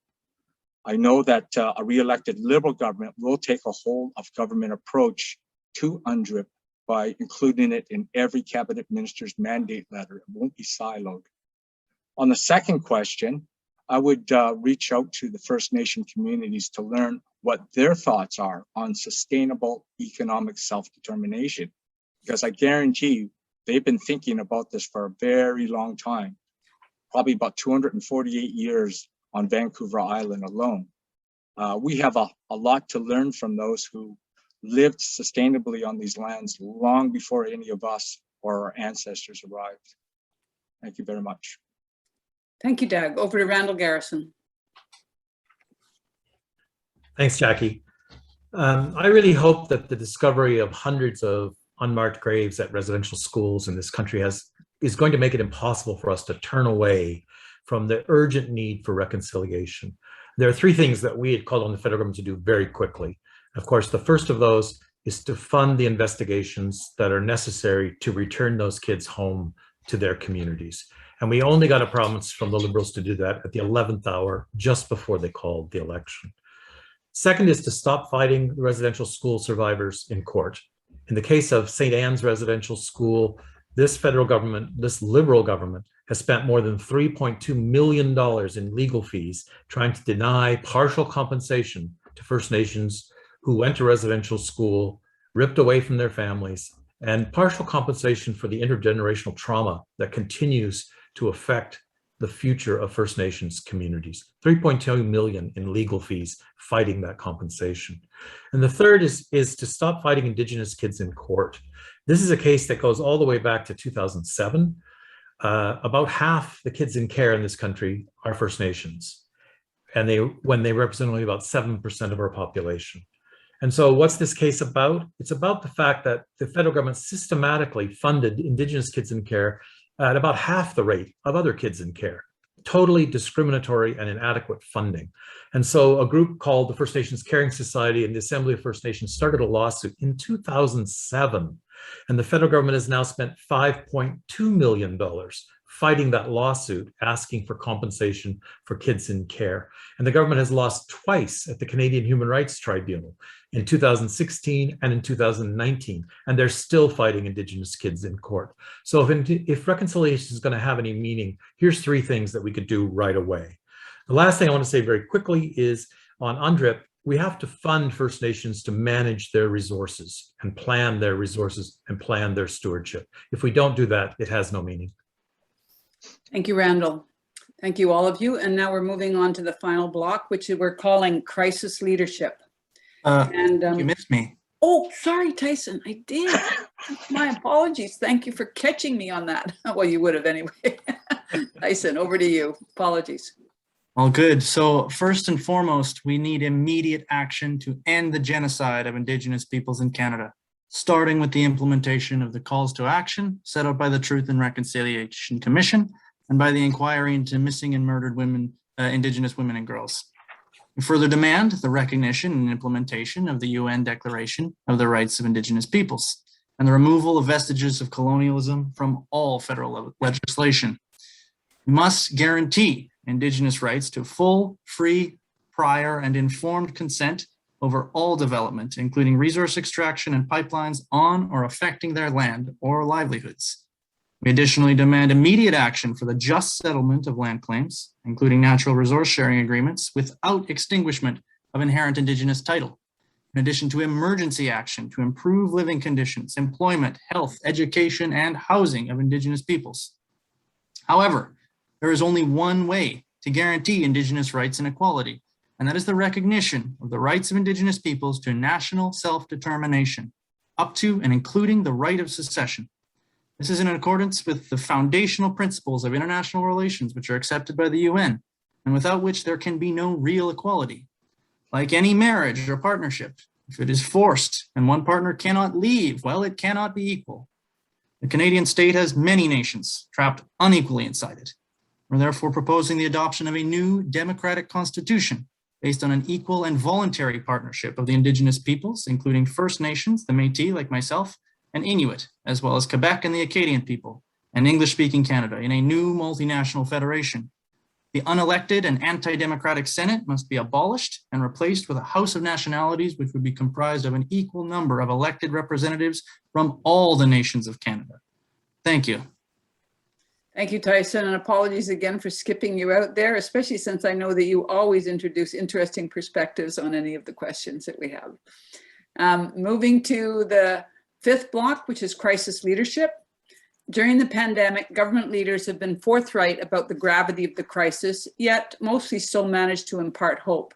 I know that a re-elected Liberal government will take a whole of government approach to UNDRIP by including it in every cabinet minister's mandate letter. It won't be siloed. On the second question, I would reach out to the First Nation communities to learn what their thoughts are on sustainable economic self-determination, because I guarantee you, they've been thinking about this for a very long time, probably about 248 years on Vancouver Island alone. We have a lot to learn from those who lived sustainably on these lands long before any of us or our ancestors arrived. Thank you very much. Thank you, Doug. Over to Randall Garrison. Thanks, Jackie. I really hope that the discovery of hundreds of unmarked graves at residential schools in this country is going to make it impossible for us to turn away from the urgent need for reconciliation. There are three things that we had called on the federal government to do very quickly. Of course, the first of those is to fund the investigations that are necessary to return those kids home to their communities. And we only got a promise from the Liberals to do that at the 11th hour, just before they called the election. Second is to stop fighting the residential school survivors in court. In the case of St. Anne's Residential School, this federal government, this Liberal government, has spent more than $3.2 million in legal fees trying to deny partial compensation to First Nations who went to residential school, ripped away from their families, and partial compensation for the intergenerational trauma that continues to affect the future of First Nations communities. 3.2 million in legal fees fighting that compensation. And the third is to stop fighting Indigenous kids in court. This is a case that goes all the way back to 2007. About half the kids in care in this country are First Nations, and when they represent only about 7% of our population. And so what's this case about? It's about the fact that the federal government systematically funded Indigenous kids in care at about half the rate of other kids in care. Totally discriminatory and inadequate funding. And so a group called the First Nations Caring Society and the Assembly of First Nations started a lawsuit in 2007. And the federal government has now spent $5.2 million fighting that lawsuit, asking for compensation for kids in care. And the government has lost twice at the Canadian Human Rights Tribunal in 2016 and in 2019, and they're still fighting Indigenous kids in court. So if reconciliation is going to have any meaning, here's three things that we could do right away. The last thing I want to say very quickly is on UNDRIP, we have to fund First Nations to manage their resources and plan their resources and plan their stewardship. If we don't do that, it has no meaning. Thank you, Randall. Thank you, all of you. And now we're moving on to the final block, which we're calling crisis leadership. You missed me. Oh, sorry, Tyson, I did. My apologies. Thank you for catching me on that. Well, you would have anyway. Tyson, over to you. Apologies. All good. So first and foremost, we need immediate action to end the genocide of Indigenous peoples in Canada, starting with the implementation of the calls to action set out by the Truth and Reconciliation Commission and by the inquiry into missing and murdered women, Indigenous women and girls. We further demand the recognition and implementation of the UN Declaration of the Rights of Indigenous Peoples and the removal of vestiges of colonialism from all federal legislation. We must guarantee Indigenous rights to full, free, prior, and informed consent over all development, including resource extraction and pipelines on or affecting their land or livelihoods. We additionally demand immediate action for the just settlement of land claims, including natural resource sharing agreements without extinguishment of inherent Indigenous title, in addition to emergency action to improve living conditions, employment, health, education, and housing of Indigenous peoples. However, there is only one way to guarantee Indigenous rights and equality, and that is the recognition of the rights of Indigenous peoples to national self-determination, up to and including the right of secession. This is in accordance with the foundational principles of international relations, which are accepted by the UN, and without which there can be no real equality. Like any marriage or partnership, if it is forced and one partner cannot leave, well, it cannot be equal. The Canadian state has many nations trapped unequally inside it. We're therefore proposing the adoption of a new democratic constitution based on an equal and voluntary partnership of the Indigenous peoples, including First Nations, the Métis like myself, and Inuit, as well as Quebec and the Acadian people, and English-speaking Canada in a new multinational federation. The unelected and anti-democratic Senate must be abolished and replaced with a House of Nationalities, which would be comprised of an equal number of elected representatives from all the nations of Canada. Thank you. Thank you, Tyson, and apologies again for skipping you out there, especially since I know that you always introduce interesting perspectives on any of the questions that we have. Moving to the fifth block, which is crisis leadership. During the pandemic, government leaders have been forthright about the gravity of the crisis, yet mostly still managed to impart hope.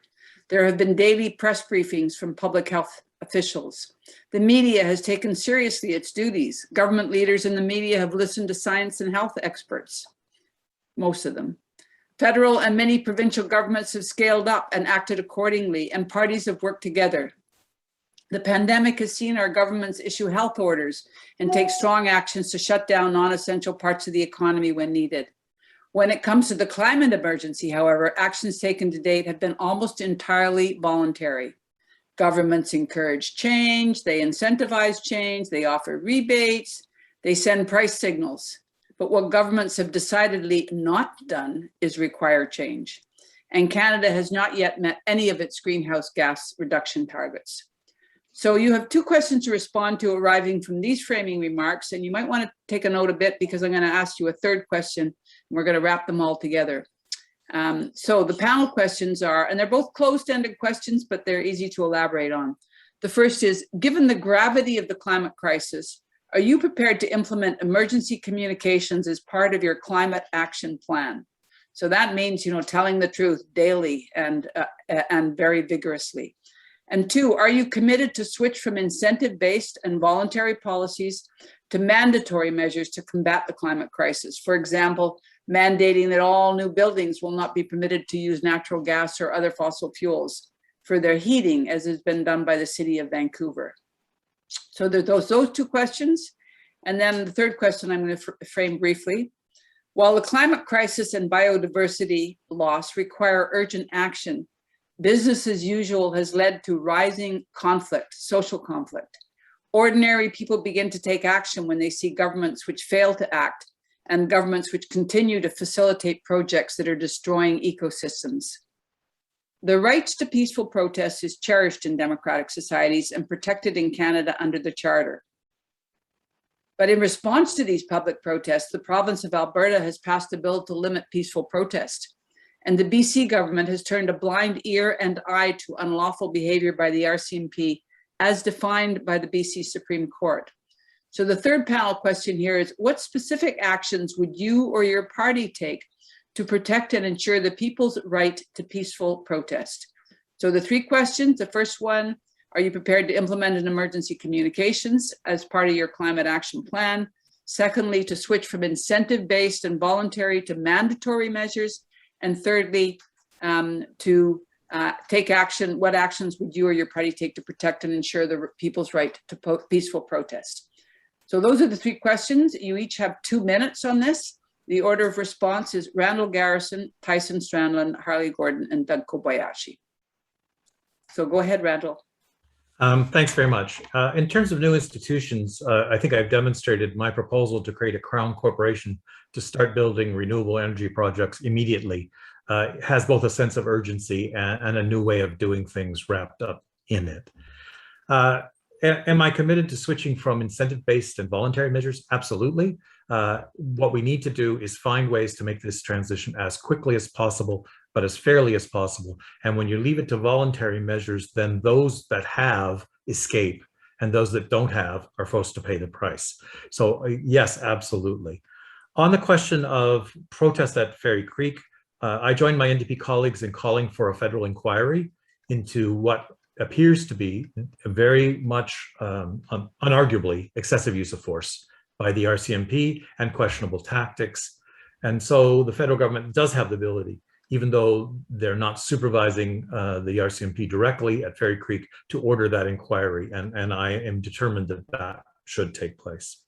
There have been daily press briefings from public health officials. The media has taken seriously its duties. Government leaders in the media have listened to science and health experts, most of them. Federal and many provincial governments have scaled up and acted accordingly, and parties have worked together. The pandemic has seen our governments issue health orders and take strong actions to shut down non-essential parts of the economy when needed. When it comes to the climate emergency, however, actions taken to date have been almost entirely voluntary. Governments encourage change, they incentivize change, they offer rebates, they send price signals. But what governments have decidedly not done is require change. And Canada has not yet met any of its greenhouse gas reduction targets. So you have two questions to respond to arriving from these framing remarks, and you might want to take a note a bit because I'm going to ask you a third question, and we're going to wrap them all together. So the panel questions are, and they're both closed-ended questions, but they're easy to elaborate on. The first is, given the gravity of the climate crisis, are you prepared to implement emergency communications as part of your climate action plan? So that means, telling the truth daily and very vigorously. And two, are you committed to switch from incentive-based and voluntary policies to mandatory measures to combat the climate crisis? For example, mandating that all new buildings will not be permitted to use natural gas or other fossil fuels for their heating, as has been done by the city of Vancouver. So there's those two questions. And then the third question I'm going to frame briefly. While the climate crisis and biodiversity loss require urgent action, business as usual has led to rising conflict, social conflict. Ordinary people begin to take action when they see governments which fail to act and governments which continue to facilitate projects that are destroying ecosystems. The right to peaceful protest is cherished in democratic societies and protected in Canada under the Charter. But in response to these public protests, the province of Alberta has passed a bill to limit peaceful protest. And the BC government has turned a blind ear and eye to unlawful behavior by the RCMP as defined by the BC Supreme Court. So the third panel question here is, what specific actions would you or your party take to protect and ensure the people's right to peaceful protest? So the three questions, the first one, are you prepared to implement an emergency communications as part of your climate action plan? Secondly, to switch from incentive-based and voluntary to mandatory measures. And thirdly, to take action, what actions would you or your party take to protect and ensure the people's right to peaceful protest? So those are the three questions. You each have 2 minutes on this. The order of response is Randall Garrison, Tyson Strandland, Harley Gordon, and Doug Kobayashi. So go ahead, Randall. Thanks very much. In terms of new institutions, I think I've demonstrated my proposal to create a Crown corporation to start building renewable energy projects immediately has both a sense of urgency and a new way of doing things wrapped up in it. Am I committed to switching from incentive-based and voluntary measures? Absolutely. What we need to do is find ways to make this transition as quickly as possible, but as fairly as possible. And when you leave it to voluntary measures, then those that have escape, and those that don't have are forced to pay the price. So yes, absolutely. On the question of protest at Fairy Creek, I joined my NDP colleagues in calling for a federal inquiry into what appears to be a very much unarguably excessive use of force by the RCMP and questionable tactics. And so the federal government does have the ability, even though they're not supervising the RCMP directly at Fairy Creek, to order that inquiry. And I am determined that that should take place.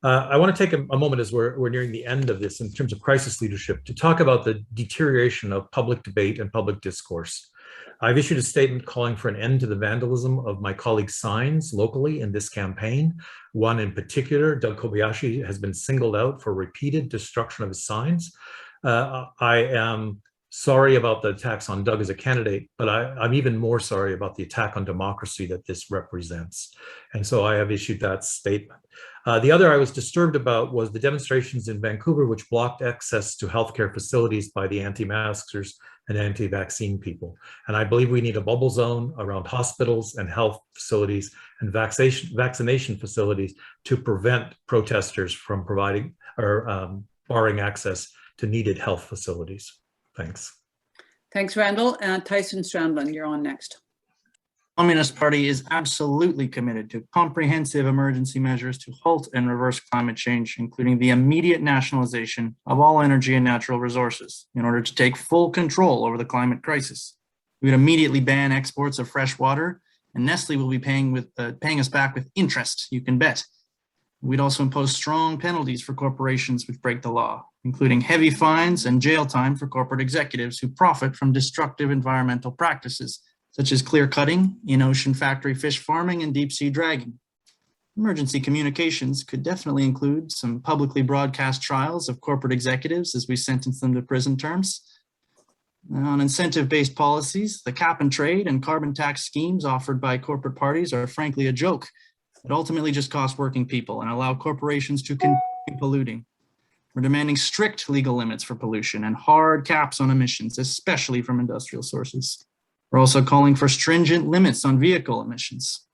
I want to take a moment as we're nearing the end of this in terms of crisis leadership to talk about the deterioration of public debate and public discourse. I've issued a statement calling for an end to the vandalism of my colleagues' signs locally in this campaign. One in particular, Doug Kobayashi, has been singled out for repeated destruction of his signs. I am sorry about the attacks on Doug as a candidate, but I'm even more sorry about the attack on democracy that this represents. And so I have issued that statement. The other I was disturbed about was the demonstrations in Vancouver, which blocked access to healthcare facilities by the anti-maskers and anti-vaccine people. And I believe we need a bubble zone around hospitals and health facilities and vaccination facilities to prevent protesters from providing or barring access to needed health facilities. Thanks. Thanks, Randall. Tyson Strandland, you're on next. Communist Party is absolutely committed to comprehensive emergency measures to halt and reverse climate change, including the immediate nationalization of all energy and natural resources in order to take full control over the climate crisis. We would immediately ban exports of fresh water, and Nestle will be paying us back with interest, you can bet. We'd also impose strong penalties for corporations which break the law, including heavy fines and jail time for corporate executives who profit from destructive environmental practices, such as clear cutting, in-ocean factory fish farming, and deep sea dragging. Emergency communications could definitely include some publicly broadcast trials of corporate executives as we sentence them to prison terms. On incentive-based policies, the cap and trade and carbon tax schemes offered by corporate parties are frankly a joke. It ultimately just costs working people and allow corporations to continue polluting. We're demanding strict legal limits for pollution and hard caps on emissions, especially from industrial sources. We're also calling for stringent limits on vehicle emissions.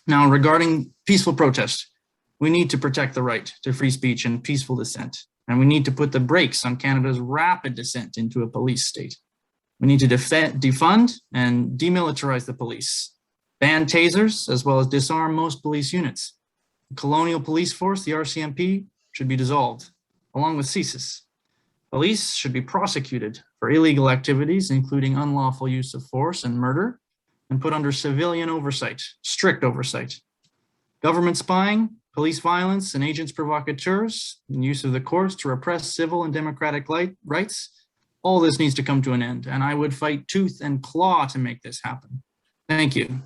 Now, regarding peaceful protest, we need to protect the right to free speech and peaceful dissent, and we need to put the brakes on Canada's rapid descent into a police state. We need to defund and demilitarize the police, ban tasers, as well as disarm most police units. The colonial police force, the RCMP, should be dissolved, along with CSIS. Police should be prosecuted for illegal activities, including unlawful use of force and murder, and put under civilian oversight, strict oversight. Government spying, police violence, and agents provocateurs, and use of the courts to repress civil and democratic rights, all this needs to come to an end, and I would fight tooth and claw to make this happen. Thank you.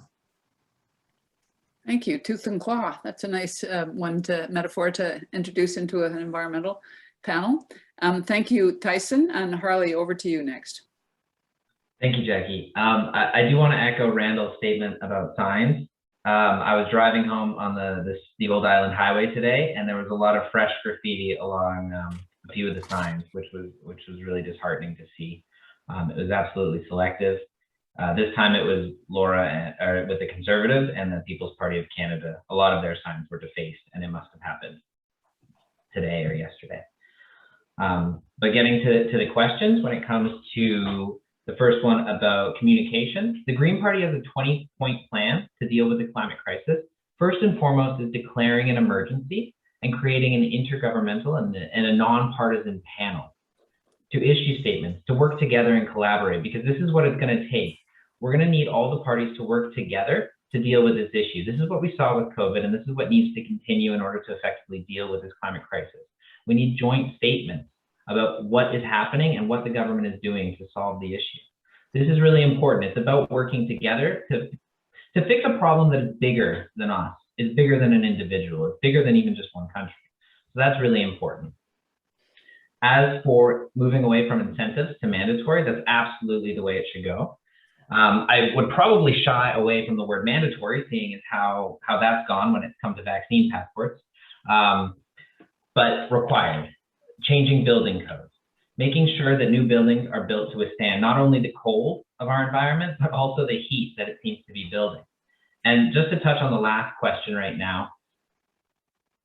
Thank you. Tooth and claw. That's a nice metaphor to introduce into an environmental panel. Thank you, Tyson. And Harley, over to you next. Thank you, Jackie. I do want to echo Randall's statement about signs. I was driving home on the Old Island Highway today, and there was a lot of fresh graffiti along a few of the signs, which was really disheartening to see. It was absolutely selective. This time it was Laura with the Conservatives and the People's Party of Canada. A lot of their signs were defaced, and it must have happened today or yesterday. But getting to the questions, when it comes to the first one about communication, the Green Party has a 20-point plan to deal with the climate crisis. First and foremost is declaring an emergency and creating an intergovernmental and a nonpartisan panel to issue statements, to work together and collaborate, because this is what it's going to take. We're going to need all the parties to work together to deal with this issue. This is what we saw with COVID, and this is what needs to continue in order to effectively deal with this climate crisis. We need joint statements about what is happening and what the government is doing to solve the issue. This is really important. It's about working together to fix a problem that is bigger than us, is bigger than an individual, it's bigger than even just one country. So that's really important. As for moving away from incentives to mandatory, that's absolutely the way it should go. I would probably shy away from the word mandatory, seeing as how that's gone when it comes to vaccine passports, but required. Changing building codes, making sure that new buildings are built to withstand not only the cold of our environment, but also the heat that it seems to be building. And just to touch on the last question right now,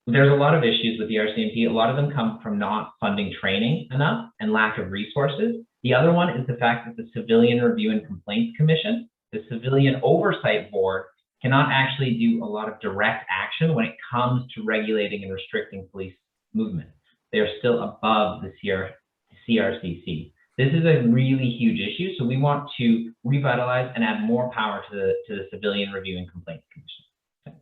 there's a lot of issues with the RCMP. A lot of them come from not funding training enough and lack of resources. The other one is the fact that the Civilian Review and Complaints Commission, the Civilian Oversight Board, cannot actually do a lot of direct action when it comes to regulating and restricting police movement. They are still above the CRCC. This is a really huge issue, so we want to revitalize and add more power to the Civilian Review and Complaints Commission.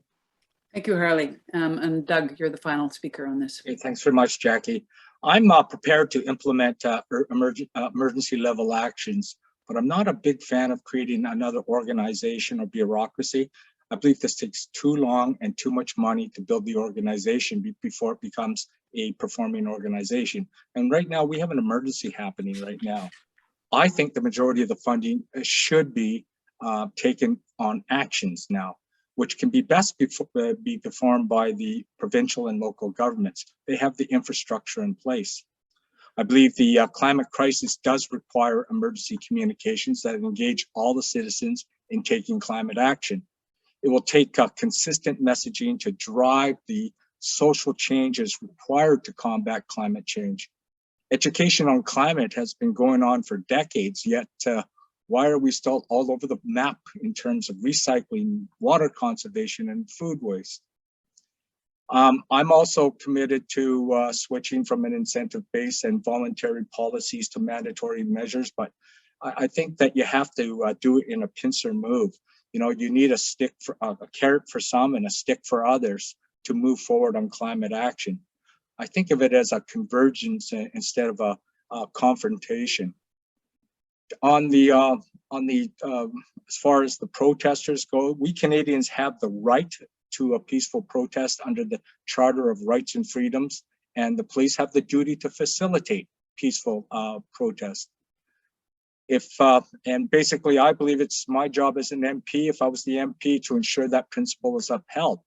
Thank you, Harley. And Doug, you're the final speaker on this. Okay, thanks very much, Jackie. I'm prepared to implement emergency level actions, but I'm not a big fan of creating another organization or bureaucracy. I believe this takes too long and too much money to build the organization before it becomes a performing organization. And right now we have an emergency happening right now. I think the majority of the funding should be taken on actions now, which can be best be performed by the provincial and local governments. They have the infrastructure in place. I believe the climate crisis does require emergency communications that engage all the citizens in taking climate action. It will take consistent messaging to drive the social changes required to combat climate change. Education on climate has been going on for decades, yet why are we still all over the map in terms of recycling, water conservation, and food waste? I'm also committed to switching from an incentive-based and voluntary policies to mandatory measures, but I think that you have to do it in a pincer move. You know, you need a carrot for some and a stick for others to move forward on climate action. I think of it as a convergence instead of a confrontation. On the as far as the protesters go, we Canadians have the right to a peaceful protest under the Charter of Rights and Freedoms, and the police have the duty to facilitate peaceful protest. And basically, I believe it's my job as an MP, if I was the MP, to ensure that principle is upheld.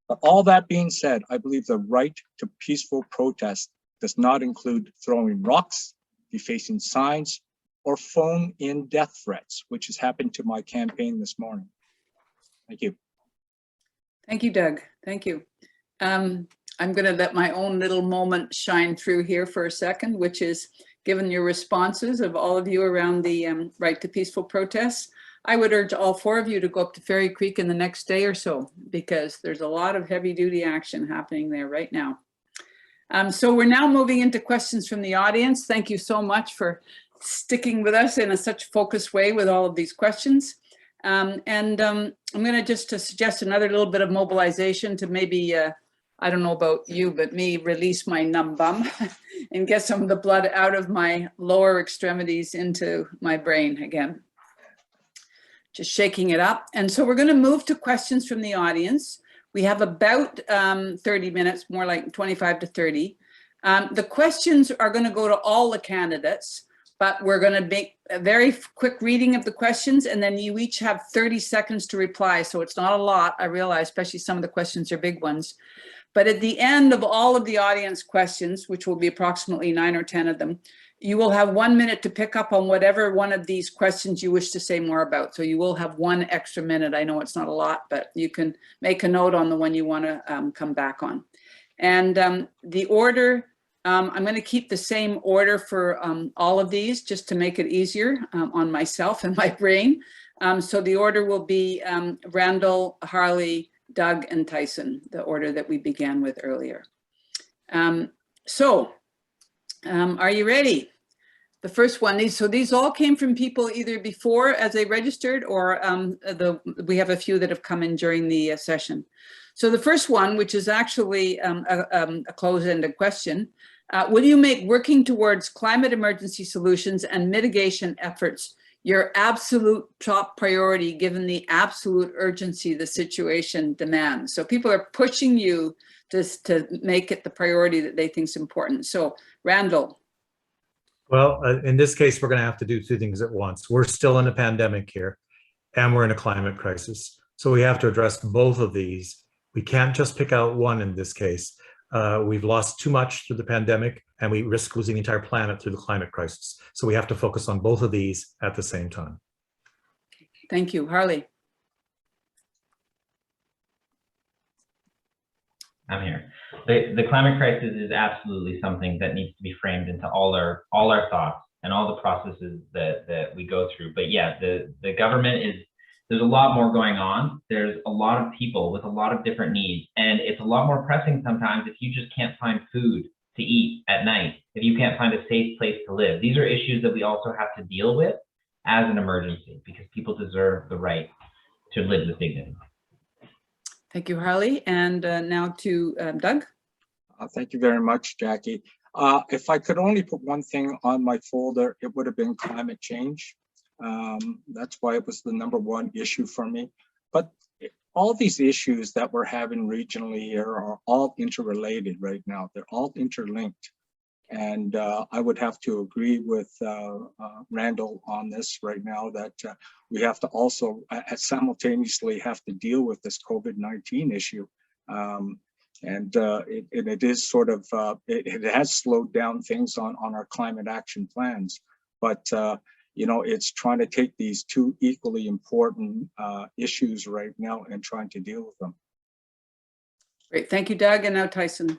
But all that being said, I believe the right to peaceful protest does not include throwing rocks, defacing signs, or phone-in death threats, which has happened to my campaign this morning. Thank you. Thank you, Doug. Thank you. I'm going to let my own little moment shine through here for a second, which is, given your responses of all of you around the right to peaceful protests, I would urge all 4 of you to go up to Fairy Creek in the next day or so, because there's a lot of heavy duty action happening there right now. So we're now moving into questions from the audience. Thank you so much for sticking with us in such focused way with all of these questions. I'm going to just suggest another little bit of mobilization to maybe, I don't know about you, but me, release my numb bum and get some of the blood out of my lower extremities into my brain again. Just shaking it up. And so we're going to move to questions from the audience. We have about 30 minutes, more like 25 to 30. The questions are going to go to all the candidates, but we're going to make a very quick reading of the questions, and then you each have 30 seconds to reply. So it's not a lot, I realize, especially some of the questions are big ones. But at the end of all of the audience questions, which will be approximately 9 or 10 of them, you will have 1 minute to pick up on whatever one of these questions you wish to say more about. So you will have 1 extra minute. I know it's not a lot, but you can make a note on the one you want to come back on. And the order, I'm going to keep the same order for all of these just to make it easier on myself and my brain. So the order will be Randall, Harley, Doug, and Tyson, the order that we began with earlier. Are you ready? The first one, these all came from people either before as they registered, or we have a few that have come in during the session. So the first one, which is actually a close-ended question, will you make working towards climate emergency solutions and mitigation efforts your absolute top priority, given the absolute urgency the situation demands? So people are pushing you to make it the priority that they think is important. So Randall. Well, in this case, we're going to have to do 2 things at once. We're still in a pandemic here, and we're in a climate crisis. So we have to address both of these. We can't just pick out one in this case. We've lost too much through the pandemic, and we risk losing the entire planet through the climate crisis. So we have to focus on both of these at the same time. Thank you. Harley. I'm here. The climate crisis is absolutely something that needs to be framed into all our thoughts and all the processes that we go through. But yeah, the government there's a lot more going on. There's a lot of people with a lot of different needs, and it's a lot more pressing sometimes if you just can't find food to eat at night, if you can't find a safe place to live. These are issues that we also have to deal with as an emergency, because people deserve the right to live with dignity. Thank you, Harley. And now to Doug. Thank you very much, Jackie. If I could only put one thing on my folder, it would have been climate change. That's why it was the #1 issue for me. But all these issues that we're having regionally here are all interrelated right now. They're all interlinked. And I would have to agree with Randall on this right now, that we have to also simultaneously have to deal with this COVID-19 issue. And it is sort of, it has slowed down things on our climate action plans. But, you know, it's trying to take these two equally important issues right now and trying to deal with them. Great, thank you, Doug. And now Tyson.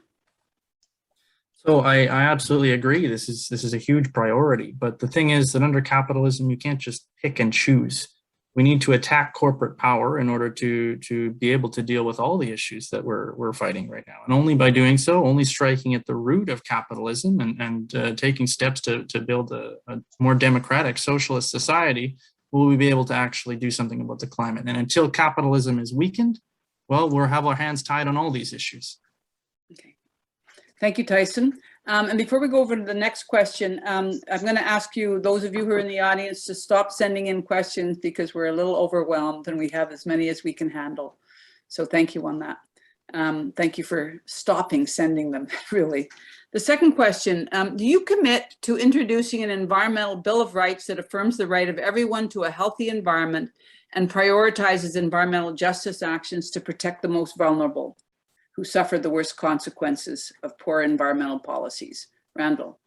So I absolutely agree. This is a huge priority. But the thing is that under capitalism, you can't just pick and choose. We need to attack corporate power in order to be able to deal with all the issues that we're fighting right now. And only by doing so, only striking at the root of capitalism and taking steps to build a more democratic socialist society, will we be able to actually do something about the climate. And until capitalism is weakened, well, we'll have our hands tied on all these issues. Okay. Thank you, Tyson. And before we go over to the next question, I'm going to ask you, those of you who are in the audience, to stop sending in questions because we're a little overwhelmed and we have as many as we can handle. So thank you on that. Thank you for stopping sending them, really. The second question, do you commit to introducing an environmental Bill of Rights that affirms the right of everyone to a healthy environment and prioritizes environmental justice actions to protect the most vulnerable, who suffered the worst consequences of poor environmental policies? Randall.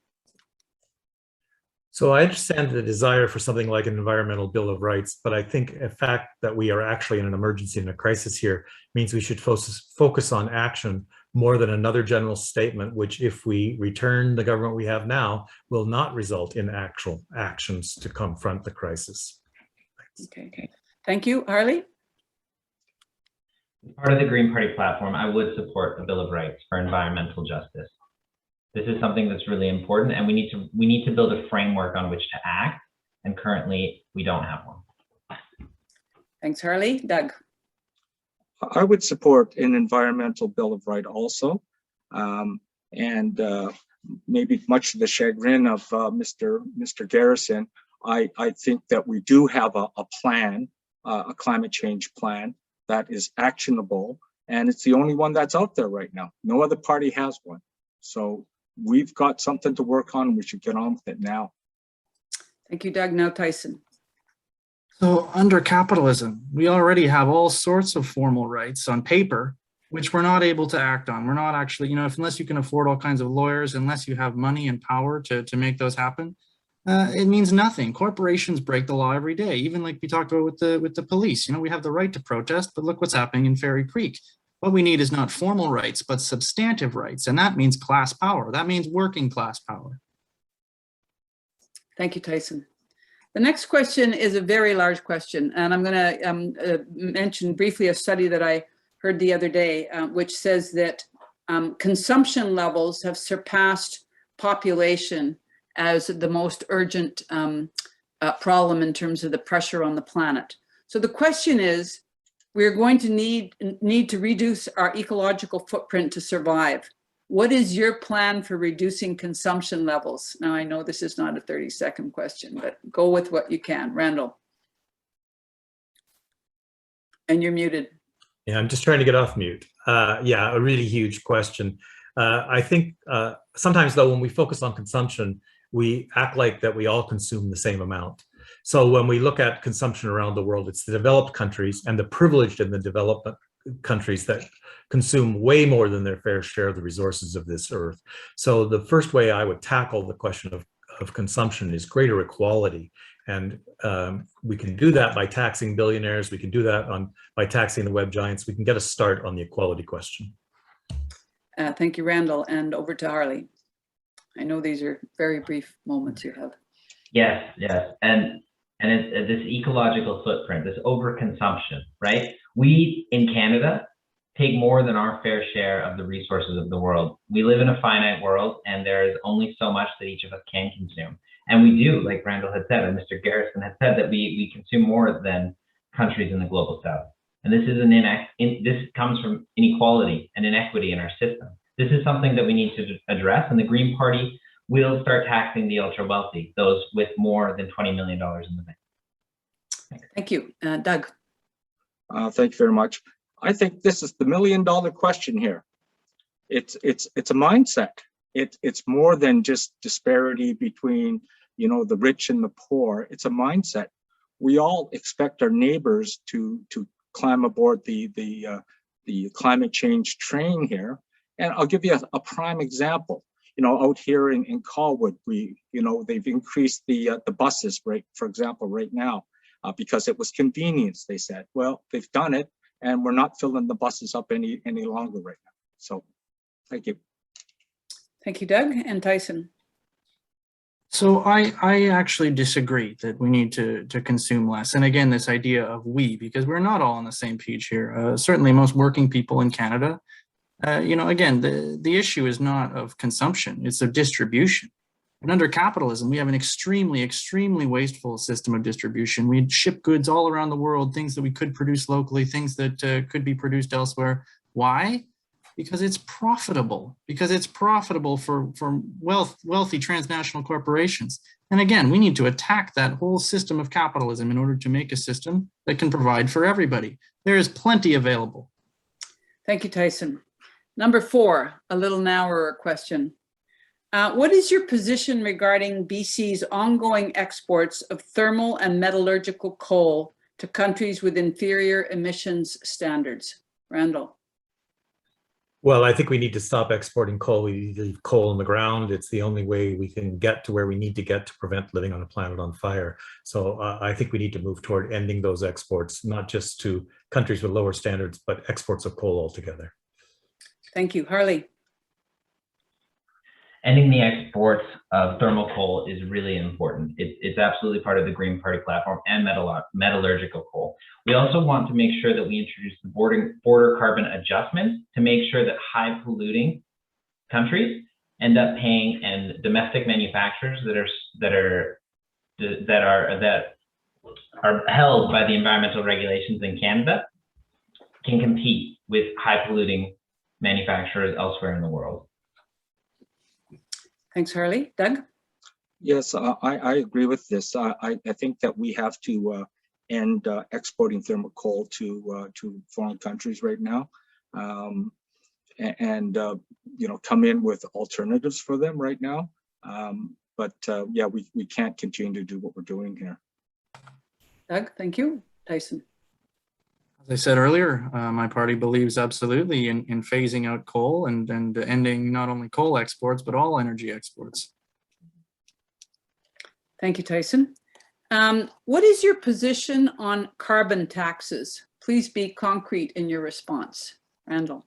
So I understand the desire for something like an environmental Bill of Rights, but I think the fact that we are actually in an emergency and a crisis here means we should focus on action more than another general statement, which, if we return the government we have now, will not result in actual actions to confront the crisis. Okay, thank you. Harley? As part of the Green Party platform, I would support a Bill of Rights for environmental justice. This is something that's really important, and we need to build a framework on which to act, and currently we don't have one. Thanks, Harley. Doug? I would support an environmental Bill of Rights also. Maybe much to the chagrin of Mr. Garrison, I think that we do have a plan, a climate change plan that is actionable, and it's the only one that's out there right now. No other party has one. So we've got something to work on, and we should get on with it now. Thank you, Doug. Now Tyson. So under capitalism, we already have all sorts of formal rights on paper, which we're not able to act on. We're not actually, you know, unless you can afford all kinds of lawyers, unless you have money and power to make those happen, it means nothing. Corporations break the law every day, even like we talked about with the police. You know, we have the right to protest, but look what's happening in Fairy Creek. What we need is not formal rights, but substantive rights. And that means class power. That means working class power. Thank you, Tyson. The next question is a very large question, and I'm going to mention briefly a study that I heard the other day, which says that consumption levels have surpassed population as the most urgent problem in terms of the pressure on the planet. So the question is, we're going to need to reduce our ecological footprint to survive. What is your plan for reducing consumption levels? Now, I know this is not a 30-second question, but go with what you can. Randall. And you're muted. Yeah, I'm just trying to get off mute. Yeah, a really huge question. I think sometimes, though, when we focus on consumption, we act like that we all consume the same amount. So when we look at consumption around the world, it's the developed countries and the privileged in the developed countries that consume way more than their fair share of the resources of this earth. So the first way I would tackle the question of consumption is greater equality. And we can do that by taxing billionaires. We can do that by taxing the web giants. We can get a start on the equality question. Thank you, Randall. And over to Harley. I know these are very brief moments you have. Yes, yes. And it's this ecological footprint, this overconsumption, right? We in Canada take more than our fair share of the resources of the world. We live in a finite world, and there is only so much that each of us can consume. And we do, like Randall had said, or Mr. Garrison had said, that we consume more than countries in the global south. And this is this comes from inequality and inequity in our system. This is something that we need to address, and the Green Party will start taxing the ultra wealthy, those with more than $20 million in the bank. Thanks. Thank you. Doug. Thank you very much. I think this is the $1 million question here. It's a mindset. It's more than just disparity between, you know, the rich and the poor. It's a mindset. We all expect our neighbors to climb aboard the climate change train here. And I'll give you a prime example. You know, out here in Colwood, they've increased the buses, right? For example, right now, because it was convenience. They said, well, they've done it, and we're not filling the buses up any longer right now. So, thank you. Thank you, Doug. And Tyson. So I actually disagree that we need to consume less. And again, this idea of we, because we're not all on the same page here. Certainly most working people in Canada, again, the issue is not of consumption, it's of distribution. And under capitalism, we have an extremely, extremely wasteful system of distribution. We ship goods all around the world, things that we could produce locally, things that could be produced elsewhere. Why? Because it's profitable. Because it's profitable for wealthy transnational corporations. And again, we need to attack that whole system of capitalism in order to make a system that can provide for everybody. There is plenty available. Thank you, Tyson. Number 4, a little narrower question. What is your position regarding BC's ongoing exports of thermal and metallurgical coal to countries with inferior emissions standards? Randall. Well, I think we need to stop exporting coal. We need to leave coal in the ground. It's the only way we can get to where we need to get to prevent living on a planet on fire. So I think we need to move toward ending those exports, not just to countries with lower standards, but exports of coal altogether. Thank you. Harley. Ending the exports of thermal coal is really important. It's absolutely part of the Green Party platform, and metallurgical coal. We also want to make sure that we introduce the border carbon adjustment to make sure that high polluting countries end up paying, and domestic manufacturers that are held by the environmental regulations in Canada can compete with high polluting manufacturers elsewhere in the world. Thanks, Harley. Doug? Yes, I agree with this. I think that we have to end exporting thermal coal to foreign countries right now, and come in with alternatives for them right now. But yeah, we can't continue to do what we're doing here. Doug, thank you. Tyson. As I said earlier, my party believes absolutely in phasing out coal and ending not only coal exports, but all energy exports. Thank you, Tyson. What is your position on carbon taxes? Please be concrete in your response. Randall.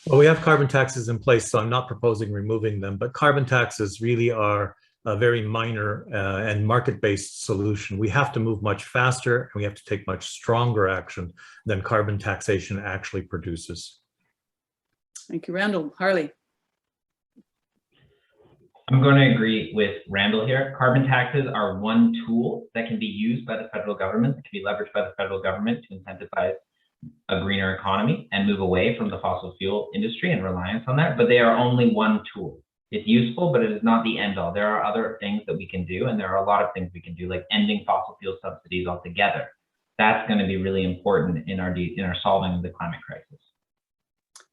Well, we have carbon taxes in place, so I'm not proposing removing them, but carbon taxes really are a very minor and market-based solution. We have to move much faster, and we have to take much stronger action than carbon taxation actually produces. Thank you, Randall. Harley. I'm going to agree with Randall here. Carbon taxes are one tool that can be used by the federal government, that can be leveraged by the federal government to incentivize a greener economy and move away from the fossil fuel industry and reliance on that, but they are only one tool. It's useful, but it is not the end all. There are other things that we can do, and there are a lot of things we can do, like ending fossil fuel subsidies altogether. That's going to be really important in our solving the climate crisis.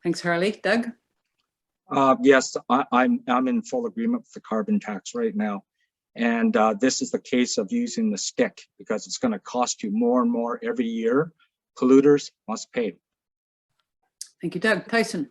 Thanks, Harley. Doug? Yes, I'm in full agreement with the carbon tax right now. And this is the case of using the stick, because it's going to cost you more and more every year. Polluters must pay. Thank you, Doug. Tyson?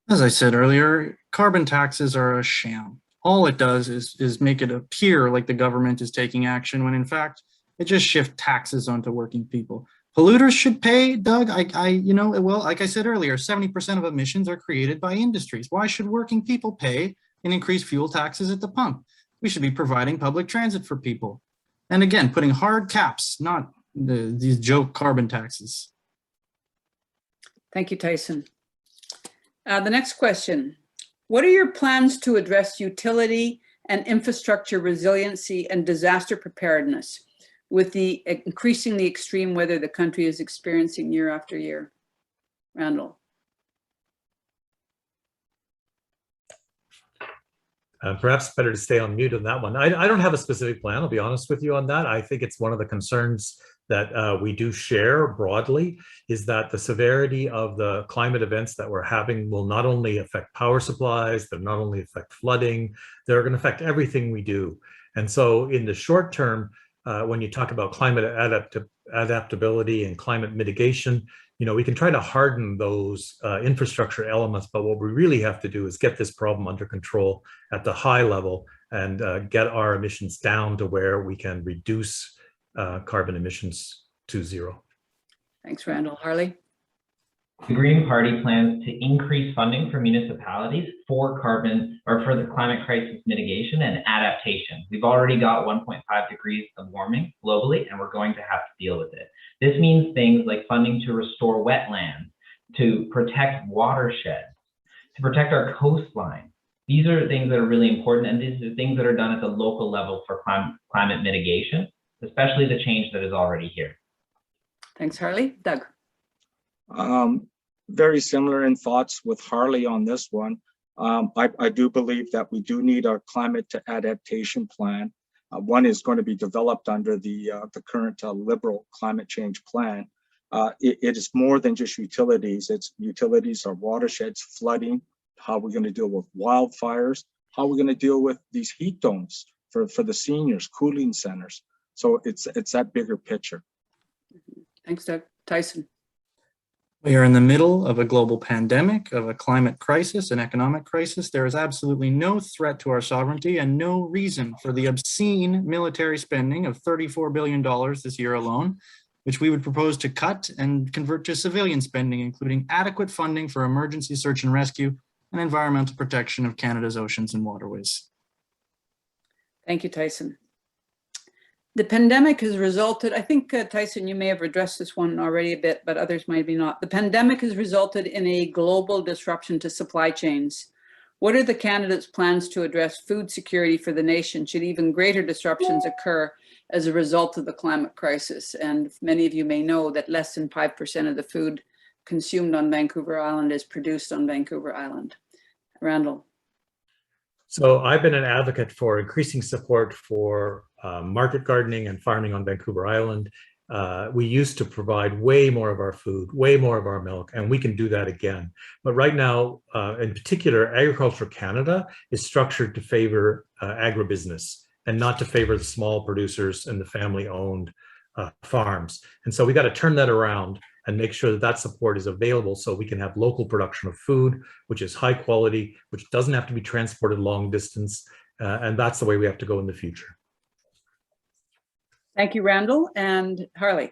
As I said earlier, carbon taxes are a sham. All it does is make it appear like the government is taking action, when in fact, it just shifts taxes onto working people. Polluters should pay, Doug. Well, like I said earlier, 70% of emissions are created by industries. Why should working people pay and increase fuel taxes at the pump? We should be providing public transit for people. And again, putting hard caps, not these joke carbon taxes. Thank you, Tyson. The next question. What are your plans to address utility and infrastructure resiliency and disaster preparedness with the increasingly extreme weather the country is experiencing year after year? Randall. Perhaps better to stay on mute on that one. I don't have a specific plan, I'll be honest with you on that. I think it's one of the concerns that we do share broadly is that the severity of the climate events that we're having will not only affect power supplies, they'll not only affect flooding, they're going to affect everything we do. And so in the short term, when you talk about climate adaptability and climate mitigation, we can try to harden those infrastructure elements, but what we really have to do is get this problem under control at the high level and get our emissions down to where we can reduce carbon emissions to zero. Thanks, Randall. Harley? The Green Party plans to increase funding for municipalities for carbon or for the climate crisis mitigation and adaptation. We've already got 1.5 degrees of warming globally, and we're going to have to deal with it. This means things like funding to restore wetlands, to protect watersheds, to protect our coastline. These are things that are really important, and these are things that are done at the local level for climate mitigation, especially the change that is already here. Thanks, Harley. Doug? Very similar in thoughts with Harley on this one. I do believe that we do need our climate adaptation plan. One is going to be developed under the current Liberal climate change plan. It is more than just utilities. It's utilities, our watersheds, flooding, how we're going to deal with wildfires, how we're going to deal with these heat domes for the seniors, cooling centers. So it's that bigger picture. Thanks, Doug. Tyson? We are in the middle of a global pandemic, of a climate crisis, an economic crisis. There is absolutely no threat to our sovereignty and no reason for the obscene military spending of $34 billion this year alone, which we would propose to cut and convert to civilian spending, including adequate funding for emergency search and rescue and environmental protection of Canada's oceans and waterways. Thank you, Tyson. The pandemic has resulted, I think, Tyson, you may have addressed this one already a bit, but others might be not. The pandemic has resulted in a global disruption to supply chains. What are the candidates' plans to address food security for the nation should even greater disruptions occur as a result of the climate crisis? And many of you may know that less than 5% of the food consumed on Vancouver Island is produced on Vancouver Island. Randall? So I've been an advocate for increasing support for market gardening and farming on Vancouver Island. We used to provide way more of our food, way more of our milk, and we can do that again. But right now, in particular, Agriculture Canada is structured to favor agribusiness and not to favor the small producers and the family-owned farms. And so we got to turn that around and make sure that that support is available so we can have local production of food, which is high quality, which doesn't have to be transported long distance. And that's the way we have to go in the future. Thank you, Randall. And Harley?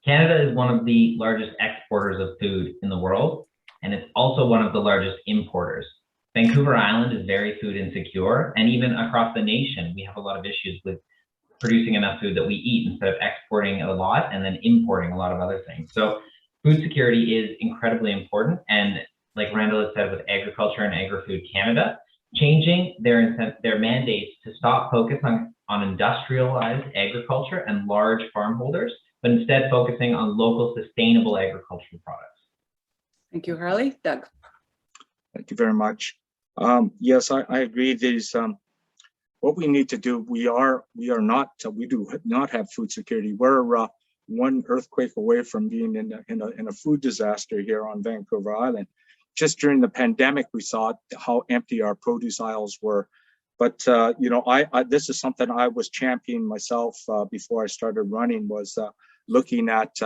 Canada is one of the largest exporters of food in the world, and it's also one of the largest importers. Vancouver Island is very food insecure, and even across the nation, we have a lot of issues with producing enough food that we eat instead of exporting a lot and then importing a lot of other things. So food security is incredibly important. And like Randall has said with Agriculture and Agri-Food Canada, changing their mandates to stop focus on industrialized agriculture and large farm holders, but instead focusing on local sustainable agricultural products. Thank you, Harley. Doug? Thank you very much. Yes, I agree. There's what we need to do. We do not have food security. We're one earthquake away from being in a food disaster here on Vancouver Island. Just during the pandemic, we saw how empty our produce aisles were. But this is something I was championing myself before I started running, was looking at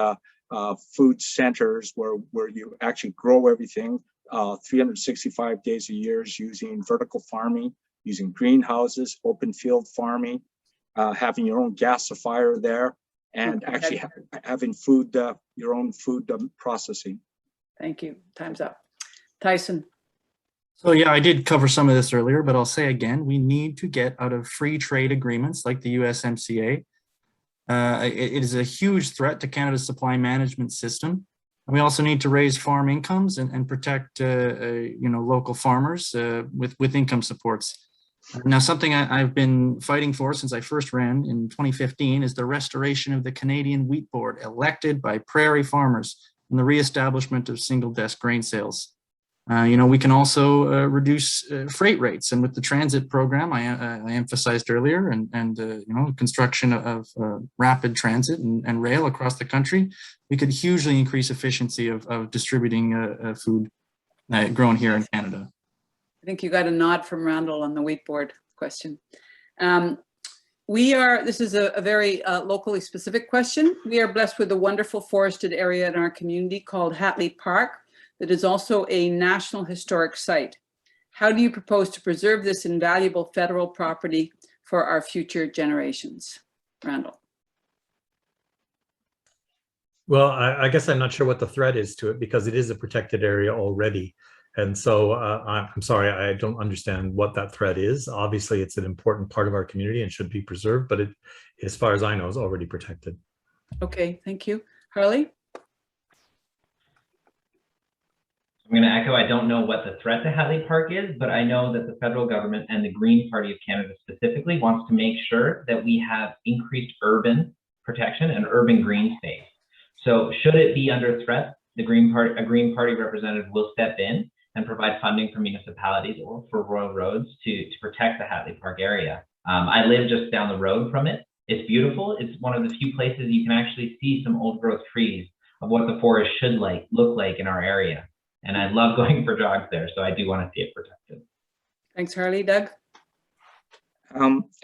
food centers where you actually grow everything 365 days a year using vertical farming, using greenhouses, open field farming, having your own gasifier there, and actually having food, your own food processing. Thank you. Time's up. Tyson. So yeah, I did cover some of this earlier, but I'll say again, we need to get out of free trade agreements like the USMCA. It is a huge threat to Canada's supply management system. And we also need to raise farm incomes and protect local farmers with income supports. Now, something I've been fighting for since I first ran in 2015 is the restoration of the Canadian Wheat Board, elected by prairie farmers, and the reestablishment of single desk grain sales. We can also reduce freight rates, and with the transit program I emphasized earlier, and construction of rapid transit and rail across the country, we could hugely increase efficiency of distributing food grown here in Canada. I think you got a nod from Randall on the wheat board question. This is a very locally specific question. We are blessed with a wonderful forested area in our community called Hatley Park that is also a National Historic Site. How do you propose to preserve this invaluable federal property for our future generations? Randall. Well, I guess I'm not sure what the threat is to it, because it is a protected area already. And so I'm sorry, I don't understand what that threat is. Obviously, it's an important part of our community and should be preserved, but it, as far as I know, is already protected. Okay, thank you. Harley? I'm going to echo, I don't know what the threat to Hatley Park is, but I know that the federal government and the Green Party of Canada specifically wants to make sure that we have increased urban protection and urban green space. So should it be under threat, a Green Party representative will step in and provide funding for municipalities or for Royal Roads to protect the Hatley Park area. I live just down the road from it. It's beautiful. It's one of the few places you can actually see some old growth trees of what the forest should look like in our area. And I love going for jogs there, so I do want to see it protected. Thanks, Harley. Doug?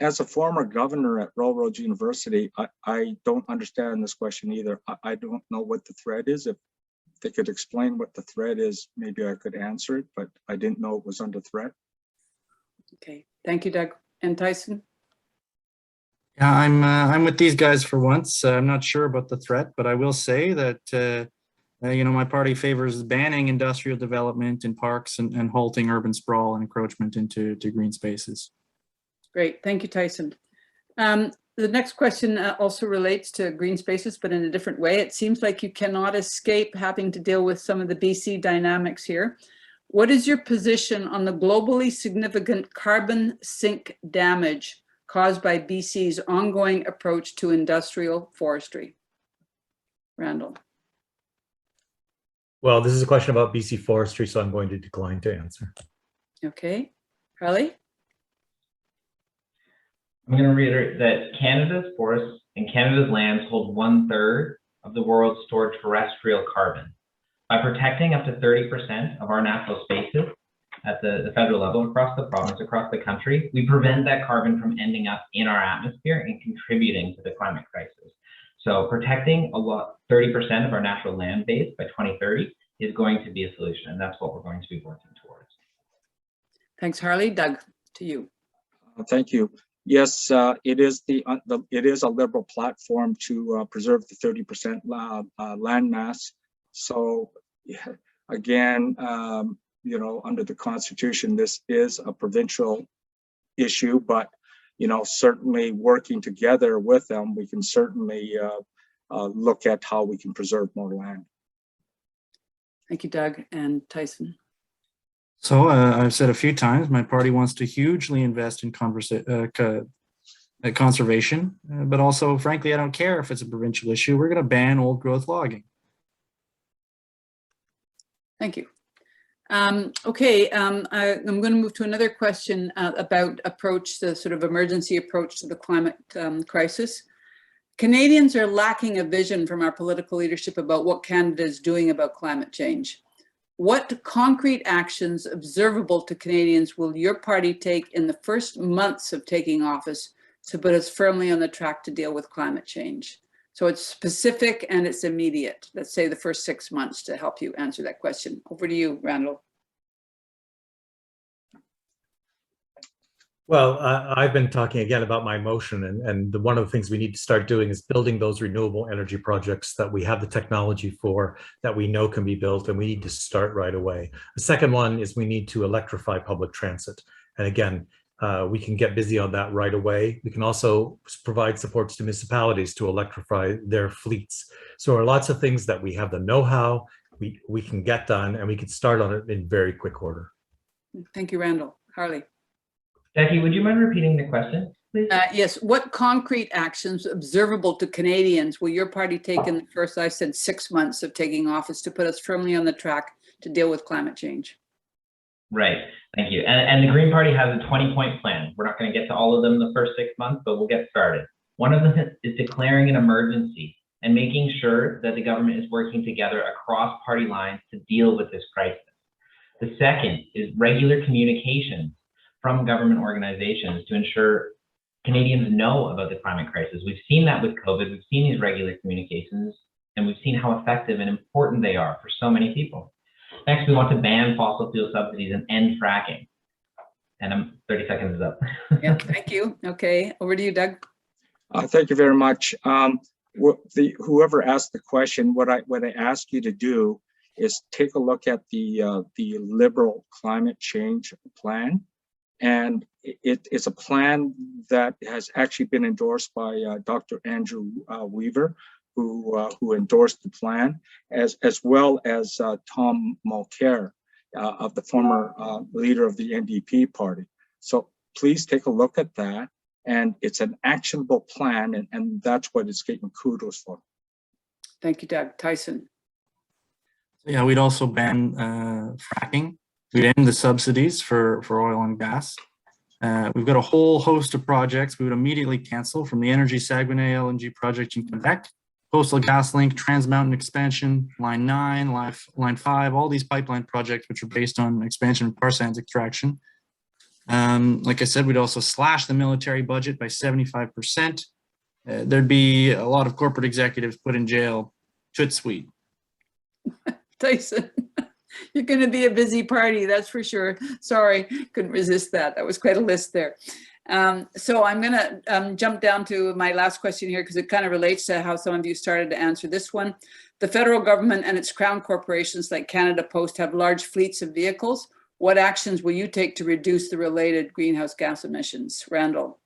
As a former governor at Royal Roads University, I don't understand this question either. I don't know what the threat is. If they could explain what the threat is, maybe I could answer it, but I didn't know it was under threat. Okay, thank you, Doug. And Tyson? Yeah, I'm with these guys for once. I'm not sure about the threat, but I will say that my party favors banning industrial development in parks and halting urban sprawl and encroachment into green spaces. Great, thank you, Tyson. The next question also relates to green spaces, but in a different way. It seems like you cannot escape having to deal with some of the BC dynamics here. What is your position on the globally significant carbon sink damage caused by BC's ongoing approach to industrial forestry? Randall. Well, this is a question about BC forestry, so I'm going to decline to answer. Okay, Harley? I'm going to reiterate that Canada's forests and Canada's lands hold 1/3 of the world's stored terrestrial carbon. By protecting up to 30% of our natural spaces at the federal level across the province, across the country, we prevent that carbon from ending up in our atmosphere and contributing to the climate crisis. So protecting 30% of our natural land base by 2030 is going to be a solution, and that's what we're going to be working towards. Thanks, Harley. Doug, to you. Thank you. Yes, it is a Liberal platform to preserve the 30% land mass. So yeah, again, under the Constitution, this is a provincial issue, but certainly working together with them, we can certainly look at how we can preserve more land. Thank you, Doug. And Tyson. So I've said a few times, my party wants to hugely invest in conservation, but also, frankly, I don't care if it's a provincial issue. We're going to ban old growth logging. Thank you. Okay, I'm going to move to another question about the sort of emergency approach to the climate crisis. Canadians are lacking a vision from our political leadership about what Canada is doing about climate change. What concrete actions observable to Canadians will your party take in the first months of taking office to put us firmly on the track to deal with climate change? So it's specific and it's immediate. Let's say the first 6 months to help you answer that question. Over to you, Randall. Well, I've been talking again about my motion, and one of the things we need to start doing is building those renewable energy projects that we have the technology for, that we know can be built, and we need to start right away. The second one is we need to electrify public transit. And again, we can get busy on that right away. We can also provide supports to municipalities to electrify their fleets. So there are lots of things that we have the know-how, we can get done, and we can start on it in very quick order. Thank you, Randall. Harley. Jackie, would you mind repeating the question, please? Yes, what concrete actions observable to Canadians will your party take in the first, I said, 6 months of taking office to put us firmly on the track to deal with climate change? Right. Thank you. And the Green Party has a 20-point plan. We're not going to get to all of them in the first 6 months, but we'll get started. One of them is declaring an emergency and making sure that the government is working together across party lines to deal with this crisis. The second is regular communications from government organizations to ensure Canadians know about the climate crisis. We've seen that with COVID. We've seen these regular communications, and we've seen how effective and important they are for so many people. Next, we want to ban fossil fuel subsidies and end fracking. And 30 seconds is up. Yeah, thank you. Okay, over to you, Doug. Thank you very much. Whoever asked the question, what I ask you to do is take a look at the Liberal climate change plan, and it's a plan that has actually been endorsed by Dr. Andrew Weaver, who endorsed the plan, as well as Tom Mulcair, of the former leader of the NDP party. So please take a look at that. And it's an actionable plan, and that's what it's getting kudos for. Thank you, Doug. Tyson. Yeah, we'd also ban fracking. We'd end the subsidies for oil and gas. We've got a whole host of projects we would immediately cancel, from the Energy Saguenay LNG project in Quebec, Coastal GasLink, Trans Mountain expansion, Line 9, Line 5, all these pipeline projects which are based on expansion of tar sands extraction. Like I said, we'd also slash the military budget by 75%. There'd be a lot of corporate executives put in jail. Toot sweet. Tyson, you're going to be a busy party, that's for sure. Sorry, couldn't resist that. That was quite a list there. So I'm going to jump down to my last question here because it kind of relates to how some of you started to answer this one. The federal government and its crown corporations like Canada Post have large fleets of vehicles. What actions will you take to reduce the related greenhouse gas emissions? Randall.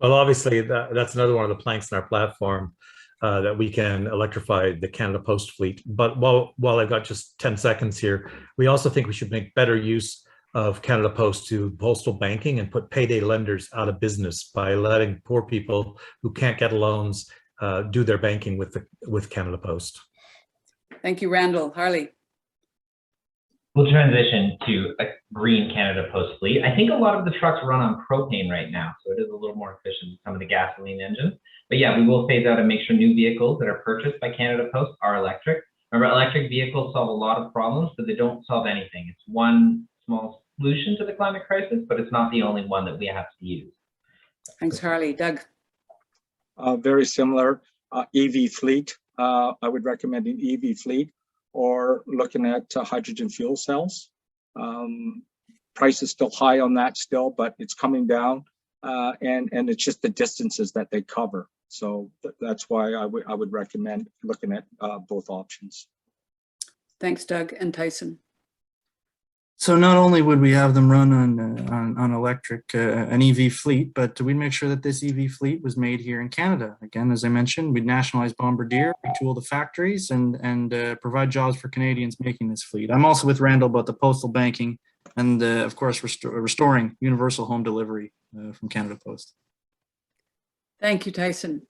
Well, obviously, that's another one of the planks in our platform that we can electrify the Canada Post fleet. But while I've got just 10 seconds here, we also think we should make better use of Canada Post to postal banking and put payday lenders out of business by letting poor people who can't get loans do their banking with Canada Post. Thank you, Randall. Harley. We'll transition to a green Canada Post fleet. I think a lot of the trucks run on propane right now, so it is a little more efficient than some of the gasoline engines. But yeah, we will phase out and make sure new vehicles that are purchased by Canada Post are electric. Remember, electric vehicles solve a lot of problems, but they don't solve anything. It's one small solution to the climate crisis, but it's not the only one that we have to use. Thanks, Harley. Doug. Very similar. EV fleet. I would recommend an EV fleet, or looking at hydrogen fuel cells. Price is still high on that still, but it's coming down, and it's just the distances that they cover. So that's why I would recommend looking at both options. Thanks, Doug. And Tyson. So not only would we have them run on electric, an EV fleet, but we'd make sure that this EV fleet was made here in Canada. Again, as I mentioned, we'd nationalize Bombardier, retool the factories, and provide jobs for Canadians making this fleet. I'm also with Randall about the postal banking and, of course, restoring universal home delivery from Canada Post. Thank you, Tyson.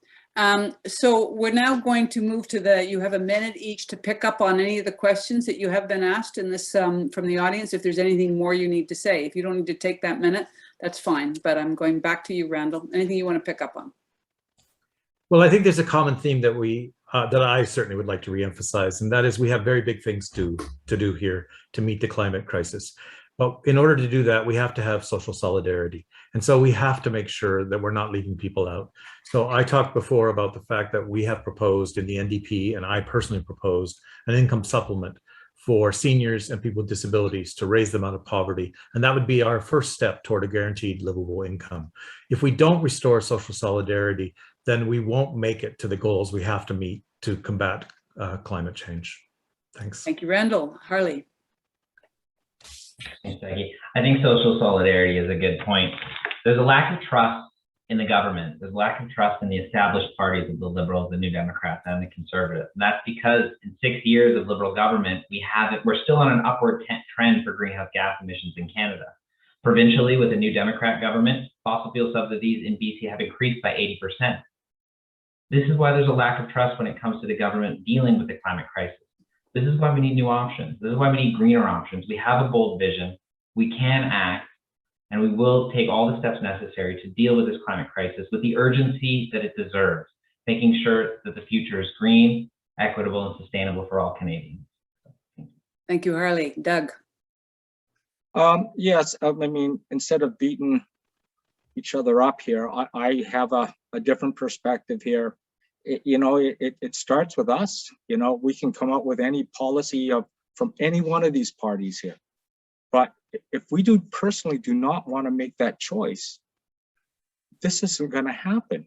So we're now going to move to you have a minute each to pick up on any of the questions that you have been asked in this from the audience. If there's anything more you need to say, if you don't need to take that minute, that's fine. But I'm going back to you, Randall. Anything you want to pick up on? Well, I think there's a common theme that that I certainly would like to reemphasize, and that is we have very big things to do here to meet the climate crisis. But in order to do that, we have to have social solidarity. And so we have to make sure that we're not leaving people out. So I talked before about the fact that we have proposed in the NDP, and I personally proposed, an income supplement for seniors and people with disabilities to raise them out of poverty. And that would be our first step toward a guaranteed livable income. If we don't restore social solidarity, then we won't make it to the goals we have to meet to combat climate change. Thanks. Thank you, Randall. Harley. Thanks, Becky. I think social solidarity is a good point. There's a lack of trust in the government. There's a lack of trust in the established parties of the Liberals, the New Democrats, and the Conservatives. And that's because in 6 years of Liberal government, we're still on an upward trend for greenhouse gas emissions in Canada. Provincially, with a New Democrat government, fossil fuel subsidies in BC have increased by 80%. This is why there's a lack of trust when it comes to the government dealing with the climate crisis. This is why we need new options. This is why we need greener options. We have a bold vision. We can act, and we will take all the steps necessary to deal with this climate crisis with the urgency that it deserves, making sure that the future is green, equitable, and sustainable for all Canadians. Thank you, Harley. Doug? Yes, I mean, instead of beating each other up here, I have a different perspective here. It starts with us. We can come up with any policy from any one of these parties here. But if we personally do not want to make that choice, this isn't going to happen.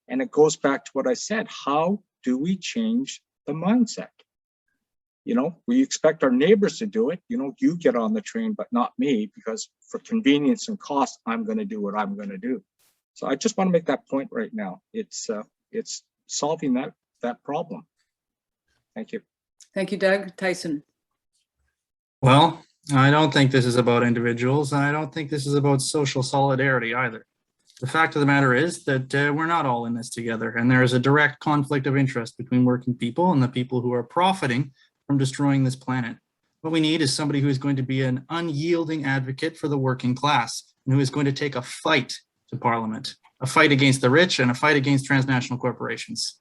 And it goes back to what I said. How do we change the mindset? We expect our neighbors to do it. You get on the train, but not me, because for convenience and cost, I'm going to do what I'm going to do. So I just want to make that point right now. It's solving that problem. Thank you. Thank you, Doug. Tyson? Well, I don't think this is about individuals, and I don't think this is about social solidarity either. The fact of the matter is that we're not all in this together, and there is a direct conflict of interest between working people and the people who are profiting from destroying this planet. What we need is somebody who is going to be an unyielding advocate for the working class, and who is going to take a fight to Parliament, a fight against the rich and a fight against transnational corporations.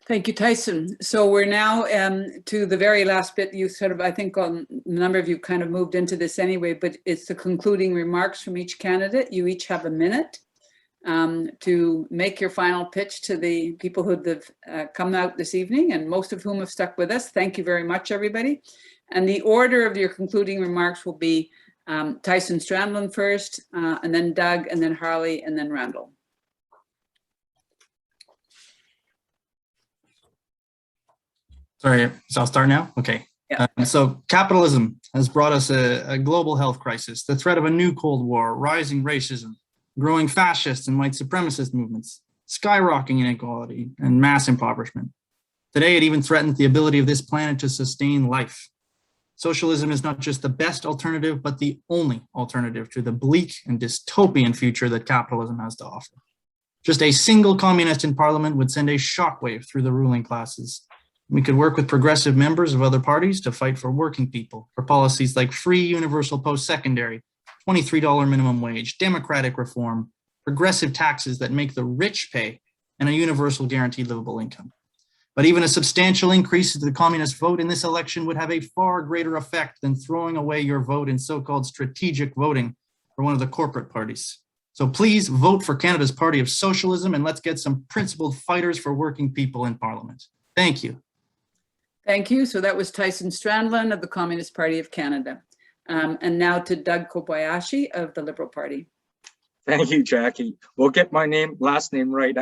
Thank you, Tyson. So we're now to the very last bit. You sort of, I think a number of you kind of moved into this anyway, but it's the concluding remarks from each candidate. You each have a minute to make your final pitch to the people who have come out this evening, and most of whom have stuck with us. Thank you very much, everybody. And the order of your concluding remarks will be Tyson Strandland first, and then Doug, and then Harley, and then Randall. Sorry, so I'll start now? Okay. Yeah. So capitalism has brought us a global health crisis, the threat of a new Cold War, rising racism, growing fascist and white supremacist movements, skyrocketing inequality, and mass impoverishment. Today, it even threatens the ability of this planet to sustain life. Socialism is not just the best alternative, but the only alternative to the bleak and dystopian future that capitalism has to offer. Just a single communist in Parliament would send a shockwave through the ruling classes. We could work with progressive members of other parties to fight for working people, for policies like free universal post-secondary, $23 minimum wage, democratic reform, progressive taxes that make the rich pay, and a universal guaranteed livable income. But even a substantial increase to the communist vote in this election would have a far greater effect than throwing away your vote in so-called strategic voting for one of the corporate parties. So please vote for Canada's Party of Socialism, and let's get some principled fighters for working people in Parliament. Thank you. Thank you. So that was Tyson Strandland of the Communist Party of Canada. And now to Doug Kobayashi of the Liberal Party. Thank you, Jackie. We'll get my last name right.